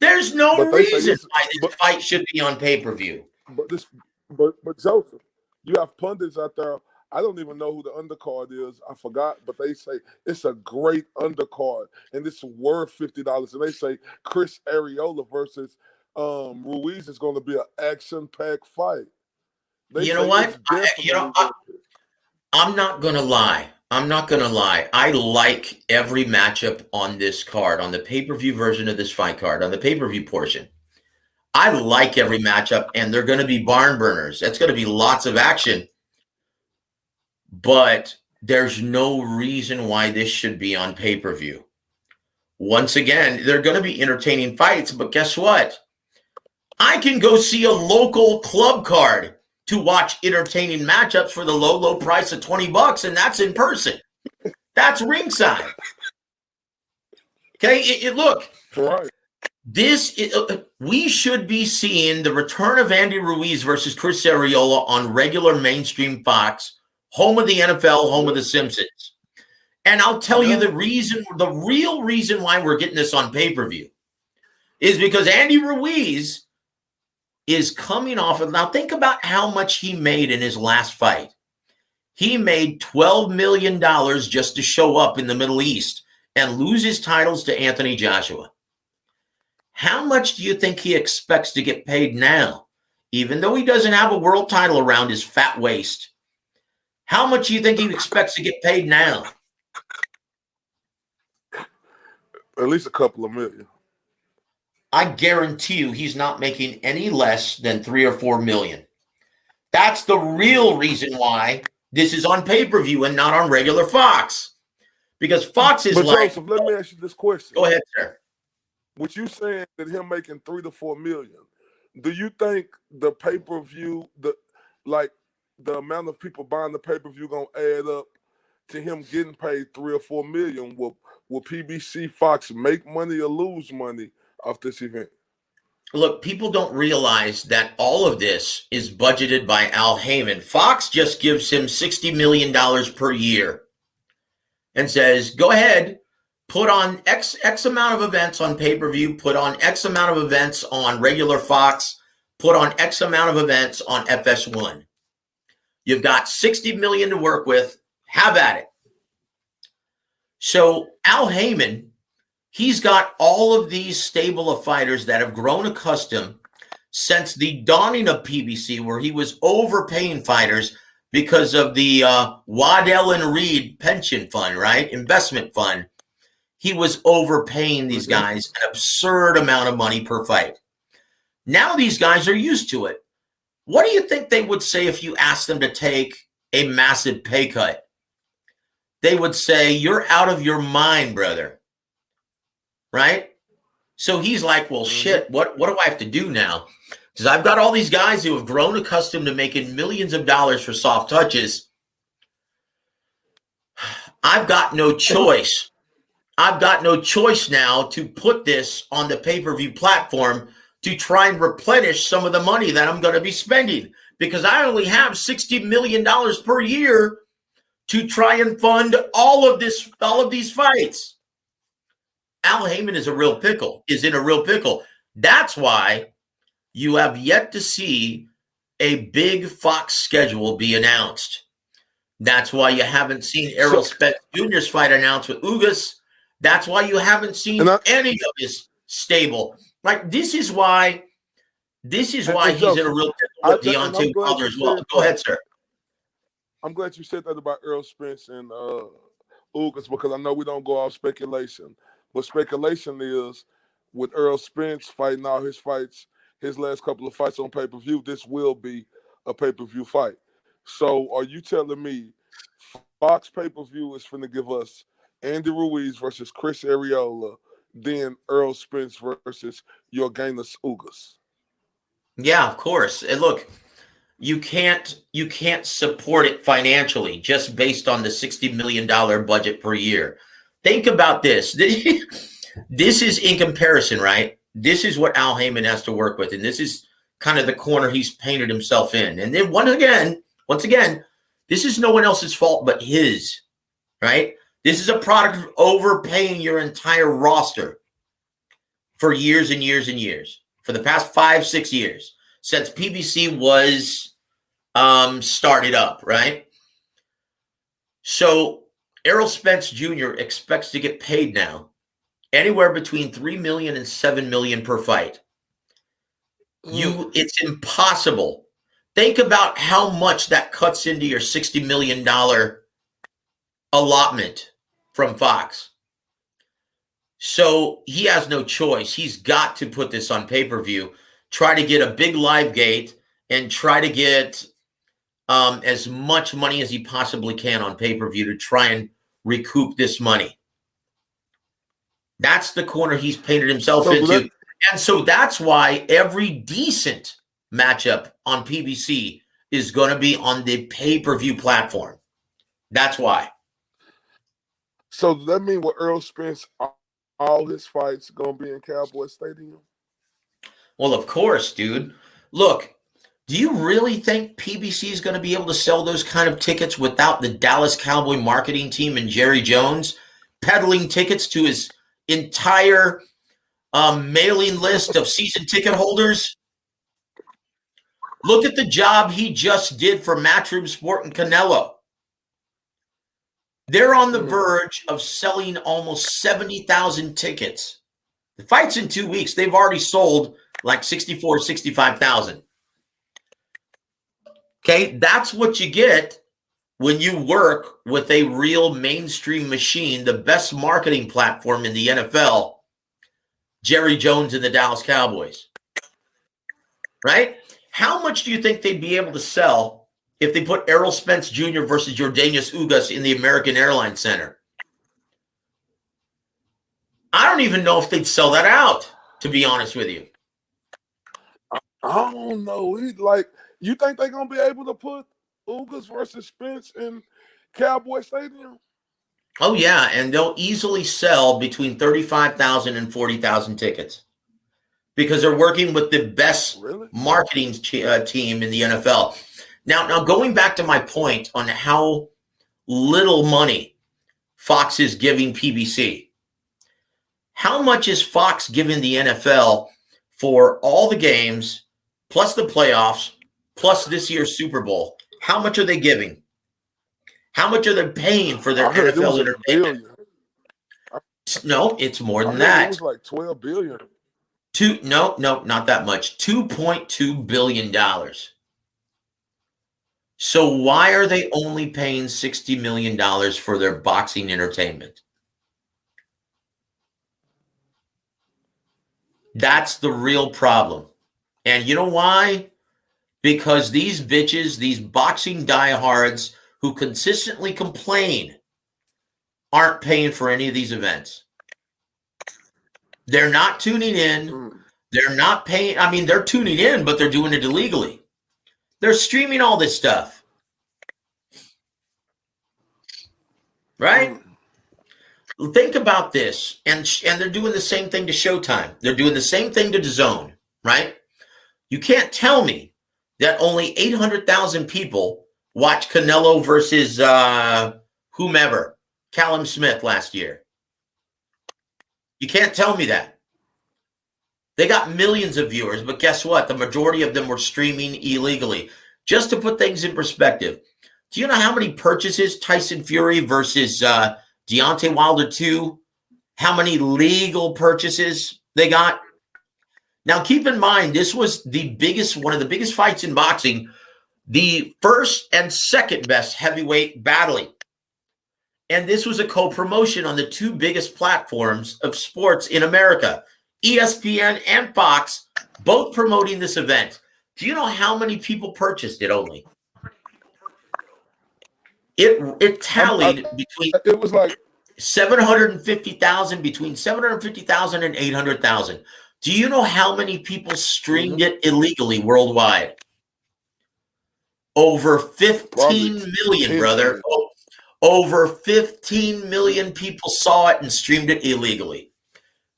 There's no But they say reason this, why this fight should be on pay-per-view. but this, but Joseph, you have pundits out there. I don't even know who the undercard is. I forgot, but they say it's a great undercard, and it's worth $50. And they say Chris Arreola versus Ruiz is going to be an action-packed fight. They You know say what? it's definitely worth it. I'm not going to lie. I'm not going to lie. I like every matchup on this card, on the pay-per-view version of this fight card, on the pay-per-view portion. I like every matchup, and they're going to be barn burners. That's going to be lots of action. But there's no reason why this should be on pay-per-view. Once again, they're going to be entertaining fights, but guess what? I can go see a local club card to watch entertaining matchups for the low, low price of $20, and that's in person. That's ringside. Okay, look. Right. We should be seeing the return of Andy Ruiz versus Chris Arreola on regular mainstream Fox, home of the NFL, home of the Simpsons. And I'll tell you the real reason why we're getting this on pay-per-view is because Andy Ruiz is coming off of, now think about how much he made in his last fight. He made $12 million just to show up in the Middle East and lose his titles to Anthony Joshua. How much do you think he expects to get paid now, even though he doesn't have a world title around his fat waist? How much do you think he expects to get paid now? At least a couple of million. I guarantee you he's not making any less than 3 or 4 million. That's the real reason why this is on pay-per-view and not on regular Fox. Because Fox is but like... Joseph, let me ask you this question. Go ahead, sir. With you saying that him making 3 to 4 million, do you think the pay-per-view, the amount of people buying the pay-per-view gonna add up to him getting paid 3 or 4 million? Will PBC Fox make money or lose money off this event? Look, people don't realize that all of this is budgeted by Al Heyman. Fox just gives him $60 million per year and says, go ahead, put on X amount of events on pay-per-view, put on X amount of events on regular Fox, put on X amount of events on FS1. You've got $60 million to work with. Have at it. So Al Heyman, he's got all of these stable of fighters that have grown accustomed since the dawning of PBC, where he was overpaying fighters because of the Waddell and Reed pension fund, right? Investment fund. He was overpaying these guys an absurd amount of money per fight. Now these guys are used to it. What do you think they would say if you asked them to take a massive pay cut? They would say, you're out of your mind, brother. Right? So he's like, well, shit, what do I have to do now? Because I've got all these guys who have grown accustomed to making millions of dollars for soft touches. I've got no choice. I've got no choice now to put this on the pay-per-view platform to try and replenish some of the money that I'm going to be spending, because I only have $60 million per year to try and fund all of these fights. Al Heyman is in a real pickle. That's why you have yet to see a big Fox schedule be announced. That's why you haven't seen Errol Spence Jr.'s fight announced with Ugas. That's why you haven't seen any of his stable. Like, this is why he's in a real pickle with Deontay Wilder as well. Go ahead, sir. I'm glad you said that about Errol Spence and Ugas, because I know we don't go off speculation. But speculation is, with Errol Spence fighting all his fights, his last couple of fights on pay-per-view, this will be a pay-per-view fight. So are you telling me Fox pay-per-view is finna give us Andy Ruiz versus Chris Arreola, then Errol Spence versus Yorganis Ugas? Yeah, of course. And look, you can't support it financially just based on the $60 million budget per year. Think about this. This is in comparison, right? This is what Al Heyman has to work with, and this is kind of the corner he's painted himself in. And then once again, this is no one else's fault but his, right? This is a product of overpaying your entire roster for years and years and years, for the past 5-6 years, since PBC was started up, right? So Errol Spence Jr. expects to get paid now anywhere between $3 million and $7 million per fight. It's impossible. Think about how much that cuts into your $60 million allotment from Fox. So he has no choice. He's got to put this on pay-per-view, try to get a big live gate, and try to get as much money as he possibly can on pay-per-view to try and recoup this money. That's the corner he's painted himself into. And so that's why every decent matchup on PBC is going to be on the pay-per-view platform. That's why. So does that mean with Errol Spence, all his fights going to be in Cowboy Stadium? Well, of course, dude. Look, do you really think PBC is going to be able to sell those kind of tickets without the Dallas Cowboy marketing team and Jerry Jones peddling tickets to his entire mailing list of season ticket holders? Look at the job he just did for Matchroom Sport and Canelo. They're on the verge of selling almost 70,000 tickets. The fight's in 2 weeks. They've already sold like 64, 65,000. Okay, that's what you get when you work with a real mainstream machine, the best marketing platform in the NFL, Jerry Jones and the Dallas Cowboys. Right? How much do you think they'd be able to sell if they put Errol Spence Jr. versus Jordanius Ugas in the American Airlines Center? I don't even know if they'd sell that out, to be honest with you. I don't know. You think they're going to be able to put Ugas versus Spence in Cowboy Stadium? Oh, yeah, and they'll easily sell between 35,000 and 40,000 tickets because they're working with the best marketing team in the NFL. Now, going back to my point on how little money Fox is giving PBC, how much is Fox giving the NFL for all the games, plus the playoffs, plus this year's Super Bowl? How much are they giving? How much are they paying for their NFL entertainment? No, it's more than that. It was like $12 billion. No, not that much. $2.2 billion. So why are they only paying $60 million for their boxing entertainment? That's the real problem. And you know why? Because these bitches, these boxing diehards who consistently complain, aren't paying for any of these events. They're not tuning in. They're not paying. I mean, they're tuning in, but they're doing it illegally. They're streaming all this stuff. Right? Think about this. And they're doing the same thing to Showtime. They're doing the same thing to DAZN, right? You can't tell me that only 800,000 people watched Canelo versus whomever, Callum Smith last year. You can't tell me that. They got millions of viewers, but guess what? The majority of them were streaming illegally. Just to put things in perspective, do you know how many purchases Tyson Fury versus Deontay Wilder 2, how many legal purchases they got? Now, keep in mind, this was one of the biggest fights in boxing, the first and second best heavyweight battling. And this was a co-promotion on the two biggest platforms of sports in America, ESPN and Fox, both promoting this event. Do you know how many people purchased it only? It tallied between, it was like 750,000, between 750,000 and 800,000. Do you know how many people streamed it illegally worldwide? Over 15 million, brother. Over 15 million people saw it and streamed it illegally.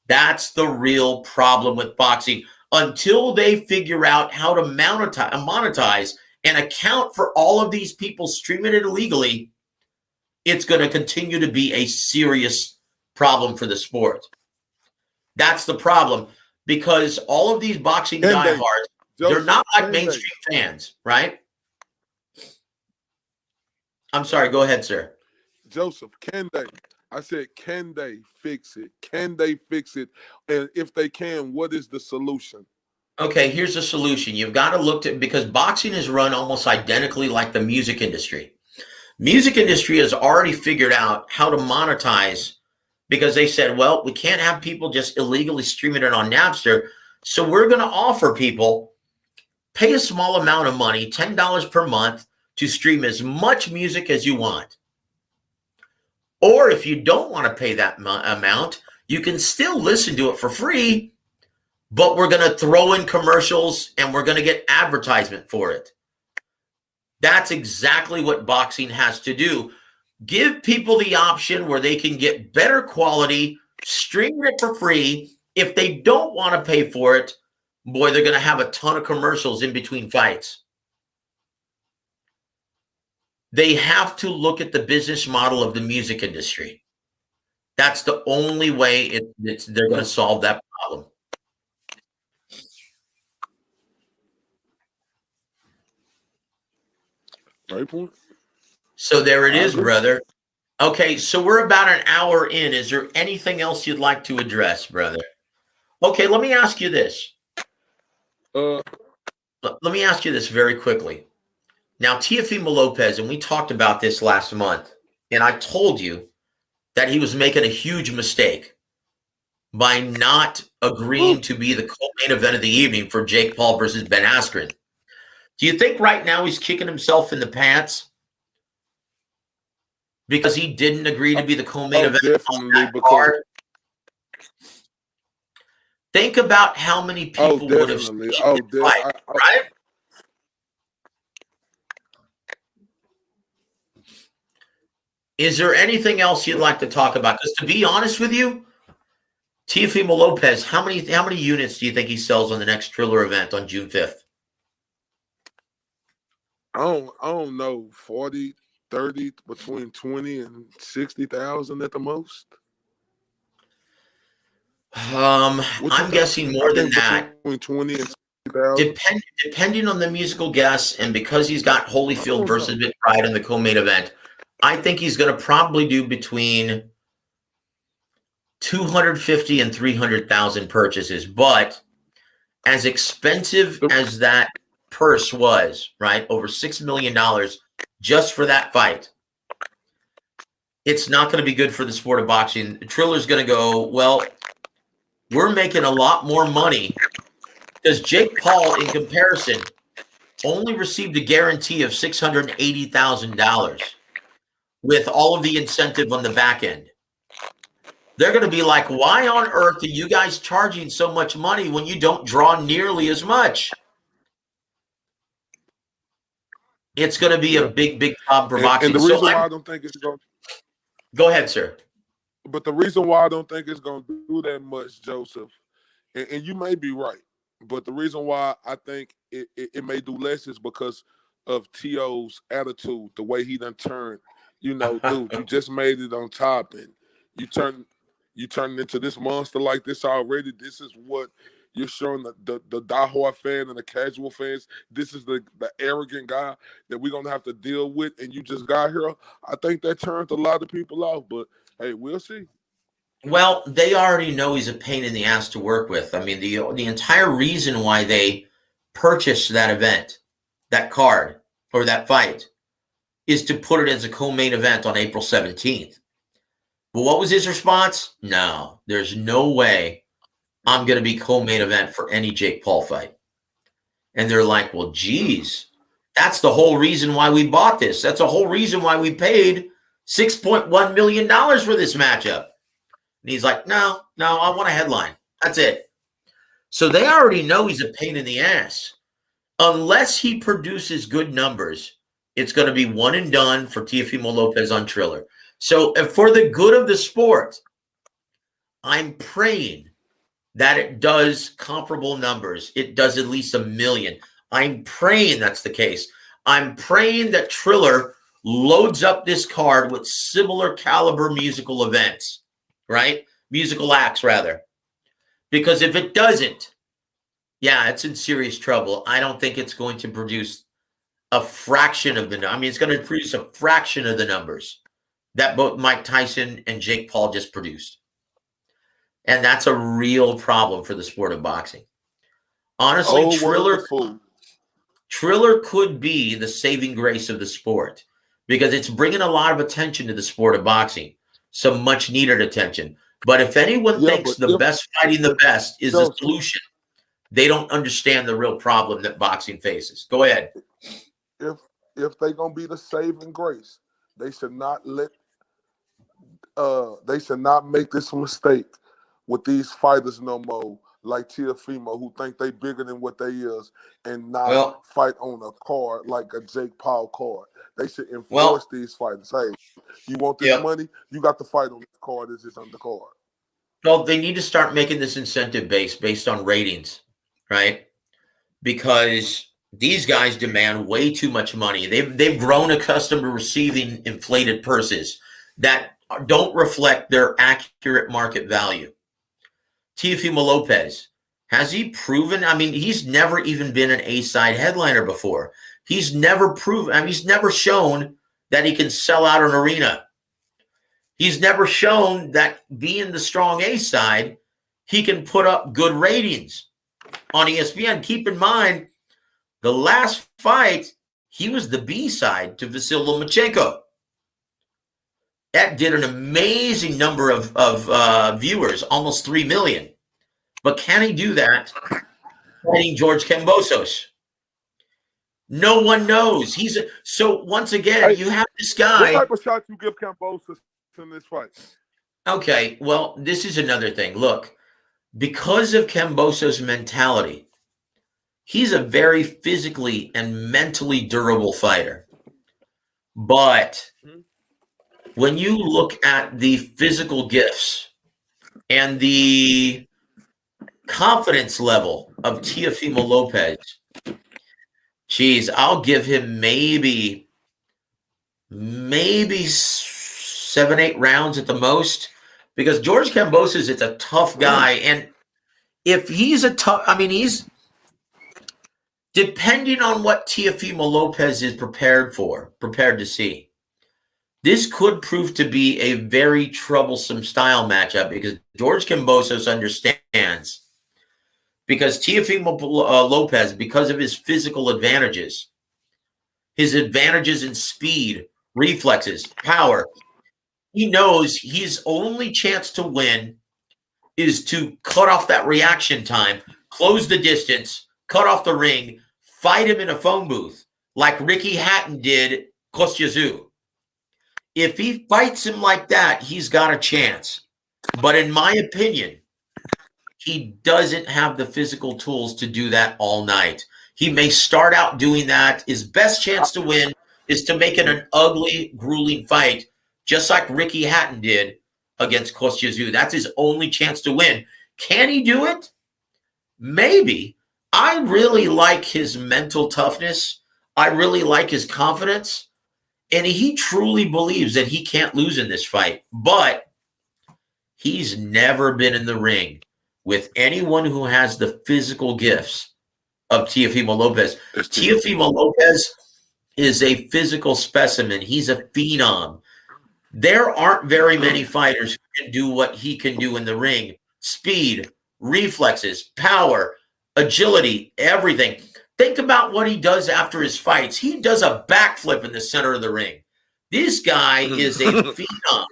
That's the real problem with boxing. Until they figure out how to monetize and account for all of these people streaming it illegally, it's going to continue to be a serious problem for the sport. That's the problem, because all of these boxing diehards, they're not like mainstream fans, right? I'm sorry. Go ahead, sir. Joseph, can they? I said, can they fix it? Can they fix it? And if they can, what is the solution? Okay, here's the solution. You've got to look at, because boxing is run almost identically like the music industry. Music industry has already figured out how to monetize, because they said, well, we can't have people just illegally streaming it on Napster. So we're going to offer people, pay a small amount of money, $10 per month, to stream as much music as you want. Or if you don't want to pay that amount, you can still listen to it for free, but we're going to throw in commercials and we're going to get advertisement for it. That's exactly what boxing has to do. Give people the option where they can get better quality, stream it for free. If they don't want to pay for it, boy, they're going to have a ton of commercials in between fights. They have to look at the business model of the music industry. That's the only way they're going to solve that problem. Right point. So there it is, brother. Okay, so we're about an hour in. Is there anything else you'd like to address, brother? Okay, let me ask you this. Let me ask you this very quickly. Now, Teofimo Lopez, and we talked about this last month, and I told you that he was making a huge mistake by not agreeing to be the co-main event of the evening for Jake Paul versus Ben Askren. Do you think right now he's kicking himself in the pants because he didn't agree to be the co-main event? Definitely, because think about how many people would have seen this fight, right? Is there anything else you'd like to talk about? Because to be honest with you, Teofimo Lopez, how many units do you think he sells on the next Triller event on June 5th? I don't know, 40, 30, between 20 and 60,000 at the most. I'm guessing more than that. Between 20 and 60,000. Depending on the musical guests, and because he's got Holyfield versus McBride in the co-main event, I think he's going to probably do between 250 and 300,000 purchases. But as expensive as that purse was, right, over $6 million just for that fight, it's not going to be good for the sport of boxing. Triller's going to go, well, we're making a lot more money, because Jake Paul, in comparison, only received a guarantee of $680,000 with all of the incentive on the back end. They're going to be like, why on earth are you guys charging so much money when you don't draw nearly as much? It's going to be a big, big problem for boxing. And the reason why I don't think it's going to... Go ahead, sir. But the reason why I don't think it's going to do that much, Joseph, and you may be right, but the reason why I think it may do less is because of T.O.'s attitude, the way he done turned. You know, dude, you just made it on top, and you turned into this monster like this already. This is what you're showing the diehard fan and the casual fans. This is the arrogant guy that we're going to have to deal with, and you just got here. I think that turned a lot of people off, but hey, we'll see. Well, they already know he's a pain in the ass to work with. I mean, the entire reason why they purchased that event, that card, or that fight, is to put it as a co-main event on April 17th. But what was his response? No, there's no way I'm going to be co-main event for any Jake Paul fight. And they're like, well, geez, that's the whole reason why we bought this. That's the whole reason why we paid $6.1 million for this matchup. And he's like, no, I want a headline. That's it. So they already know he's a pain in the ass. Unless he produces good numbers, it's going to be one and done for Teofimo Lopez on Triller. So for the good of the sport, I'm praying that it does comparable numbers. It does at least 1 million. I'm praying that's the case. I'm praying that Triller loads up this card with similar caliber musical events, right? Musical acts, rather. Because if it doesn't, yeah, it's in serious trouble. I don't think it's going to produce a fraction of the. I mean, it's going to produce a fraction of the numbers that both Mike Tyson and Jake Paul just produced. And that's a real problem for the sport of boxing. Honestly, Triller could be the saving grace of the sport because it's bringing a lot of attention to the sport of boxing, some much needed attention. But if anyone thinks the best fighting the best is the solution, they don't understand the real problem that boxing faces. Go ahead. If they're gonna be the saving grace, they should not make this mistake with these fighters no more, like Teofimo, who think they bigger than what they is, and not fight on a card like a Jake Paul card. They should enforce these fighters. Hey, you want this money? You got to fight on this card. This is on the card. Well, they need to start making this incentive based on ratings, right? Because these guys demand way too much money. They've grown accustomed to receiving inflated purses that don't reflect their accurate market value. Teofimo Lopez, has he proven? I mean, he's never even been an A-side headliner before. He's never proven. I mean, he's never shown that he can sell out an arena. He's never shown that being the strong A-side, he can put up good ratings on ESPN. Keep in mind, the last fight, he was the B-side to Vasyl Lomachenko. That did an amazing number of viewers, almost 3 million. But can he do that fighting George Kambosos? No one knows. So once again, you have this guy. What type of shot you give Kambosos in this fight? Okay, well, this is another thing. Look, because of Kambosos' mentality, he's a very physically and mentally durable fighter. But when you look at the physical gifts and the confidence level of Teofimo Lopez, geez, I'll give him maybe 7-8 rounds at the most, because George Kambosos is a tough guy. And if he's he's depending on what Teofimo Lopez is prepared to see. This could prove to be a very troublesome style matchup because George Kambosos understands, because Teofimo Lopez, because of his physical advantages, his advantages in speed, reflexes, power, he knows his only chance to win is to cut off that reaction time, close the distance, cut off the ring, fight him in a phone booth like Ricky Hatton did Kostya Tszyu. If he fights him like that, he's got a chance. But in my opinion, he doesn't have the physical tools to do that all night. He may start out doing that. His best chance to win is to make it an ugly, grueling fight, just like Ricky Hatton did against Kostya Tszyu. That's his only chance to win. Can he do it? Maybe. I really like his mental toughness. I really like his confidence. And he truly believes that he can't lose in this fight. But he's never been in the ring with anyone who has the physical gifts of Teofimo Lopez. Teofimo Lopez is a physical specimen. He's a phenom. There aren't very many fighters who can do what he can do in the ring. Speed, reflexes, power, agility, everything. Think about what he does after his fights. He does a backflip in the center of the ring. This guy is a phenom.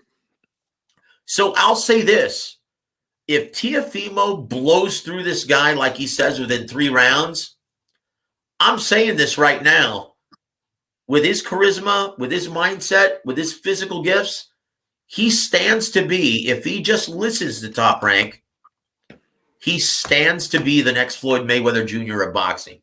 So I'll say this. If Teofimo blows through this guy like he says within 3 rounds, I'm saying this right now, with his charisma, with his mindset, with his physical gifts, he stands to be, if he just listens to Top Rank, he stands to be the next Floyd Mayweather Jr. of boxing.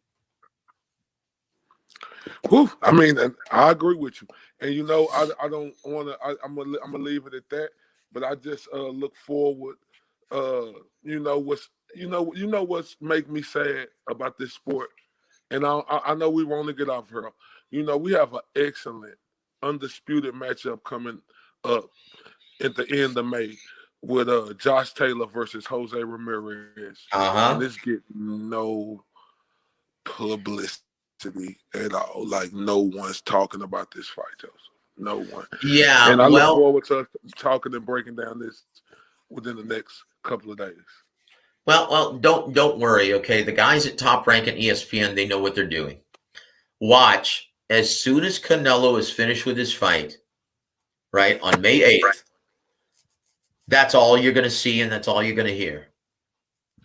Whew, I mean, I agree with you. And you know, I don't want to. I'm gonna leave it at that. But I just look forward. You know what's make me sad about this sport. And I know we want to get off here. You know, we have an excellent, undisputed matchup coming up at the end of May. with Josh Taylor versus Jose Ramirez, and it's getting no publicity at all. Like, no one's talking about this fight, Joseph. No one. Yeah, and I well, look forward to us talking and breaking down this within the next couple of days. Well, don't worry, okay? The guys at Top Rank and ESPN, they know what they're doing. Watch, as soon as Canelo is finished with his fight, right, on May 8th, that's all you're going to see and that's all you're going to hear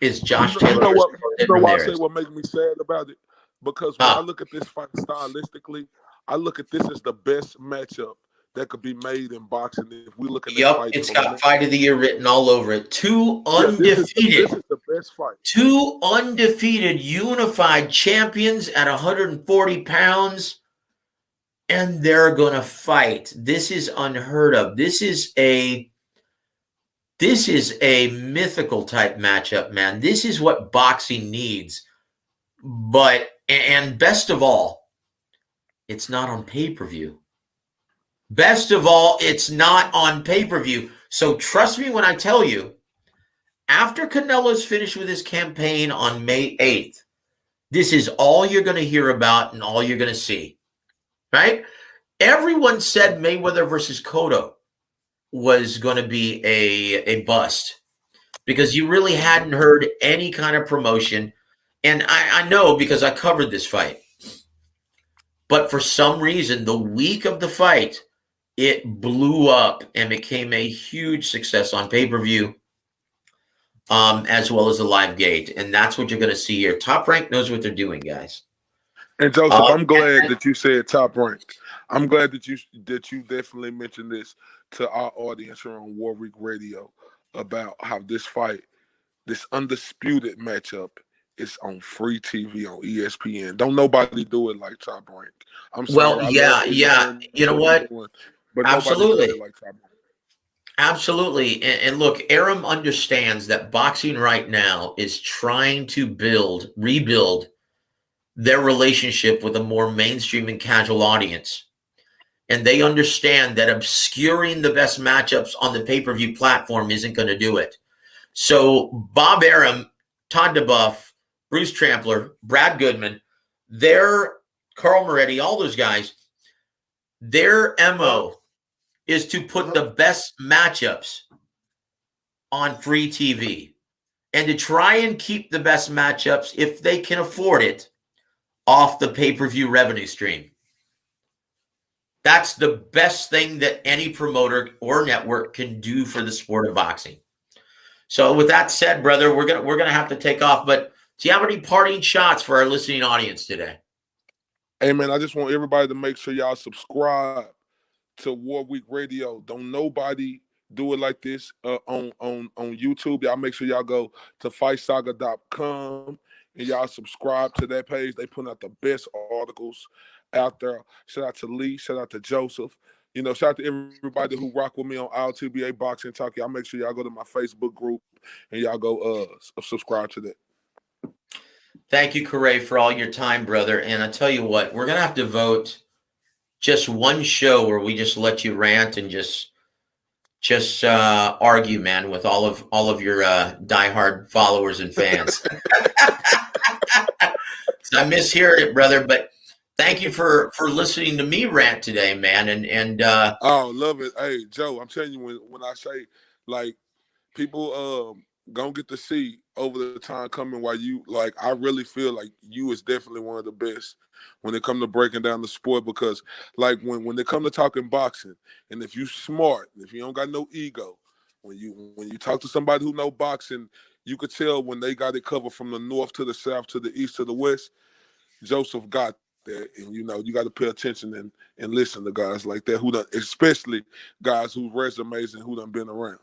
is Josh Taylor. You know why I say what makes me sad about it? Because when I look at this fight stylistically, I look at this as the best matchup that could be made in boxing. If we look at it's got Fight of the Year written all over it. Two undefeated. This is the best fight. Two undefeated unified champions at 140 pounds, and they're going to fight. This is unheard of. This is a mythical type matchup, man. This is what boxing needs. But, and best of all, it's not on pay-per-view. Best of all, it's not on pay-per-view. So trust me when I tell you, after Canelo's finished with his campaign on May 8th, this is all you're going to hear about and all you're going to see, right? Everyone said Mayweather versus Cotto was going to be a bust because you really hadn't heard any kind of promotion. And I know because I covered this fight. But for some reason, the week of the fight, it blew up and became a huge success on pay-per-view, as well as the live gate. And that's what you're going to see here. Top Rank knows what they're doing, guys. And Joseph, I'm glad that you said Top Rank. I'm glad that you definitely mentioned this to our audience here on Warwick Radio about how this fight, this undisputed matchup, is on free TV on ESPN. Don't nobody do it like Top Rank. I'm sorry. Well, yeah. You know what? But absolutely, nobody does it like Top Rank. Absolutely. And look, Aram understands that boxing right now is trying to rebuild their relationship with a more mainstream and casual audience. And they understand that obscuring the best matchups on the pay-per-view platform isn't going to do it. So Bob Arum, Todd DeBuff, Bruce Trampler, Brad Goodman, Carl Moretti, all those guys, their MO is to put the best matchups on free TV and to try and keep the best matchups, if they can afford it, off the pay-per-view revenue stream. That's the best thing that any promoter or network can do for the sport of boxing. So with that said, brother, we're gonna have to take off. But do you have any parting shots for our listening audience today? Hey, man, I just want everybody to make sure y'all subscribe to Warwick Radio. Don't nobody do it like this on YouTube. Y'all make sure y'all go to fightsaga.com and y'all subscribe to that page. They put out the best articles out there. Shout out to Lee. Shout out to Joseph. You know, shout out to everybody who rock with me on RTBA Boxing Talk. Y'all make sure y'all go to my Facebook group and y'all go subscribe to that. Thank you, Karray, for all your time, brother. And I tell you what, we're going to have to vote just one show where we just let you rant and just argue, man, with all of your diehard followers and fans. So I miss hearing it, brother, but thank you for listening to me rant today, man. And oh, love it. Hey, Joe, I'm telling you, when I say, like, people gonna get to see over the time coming why you, like, I really feel like you is definitely one of the best when it come to breaking down the sport, because, like, when they come to talking boxing, and if you smart, if you don't got no ego, when you talk to somebody who know boxing, you could tell when they got it covered from the north to the south to the east to the west. Joseph got that, and you know you got to pay attention and listen to guys like that who done, especially guys whose resumes and who done been around.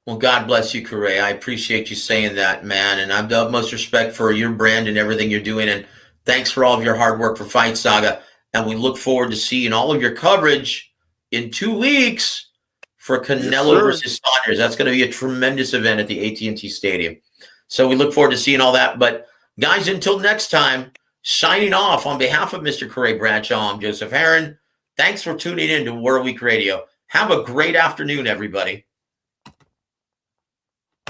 Well, God bless you, Karray. I appreciate you saying that, man. And I've the utmost respect for your brand and everything you're doing. And thanks for all of your hard work for Fight Saga. And we look forward to seeing all of your coverage in 2 weeks for Canelo versus Saunders. That's going to be a tremendous event at the AT&T Stadium. So we look forward to seeing all that. But guys, until next time, signing off on behalf of Mr. Karray Bradshaw, I'm Joseph Herron. Thanks for tuning in to Warwick Radio. Have a great afternoon, everybody.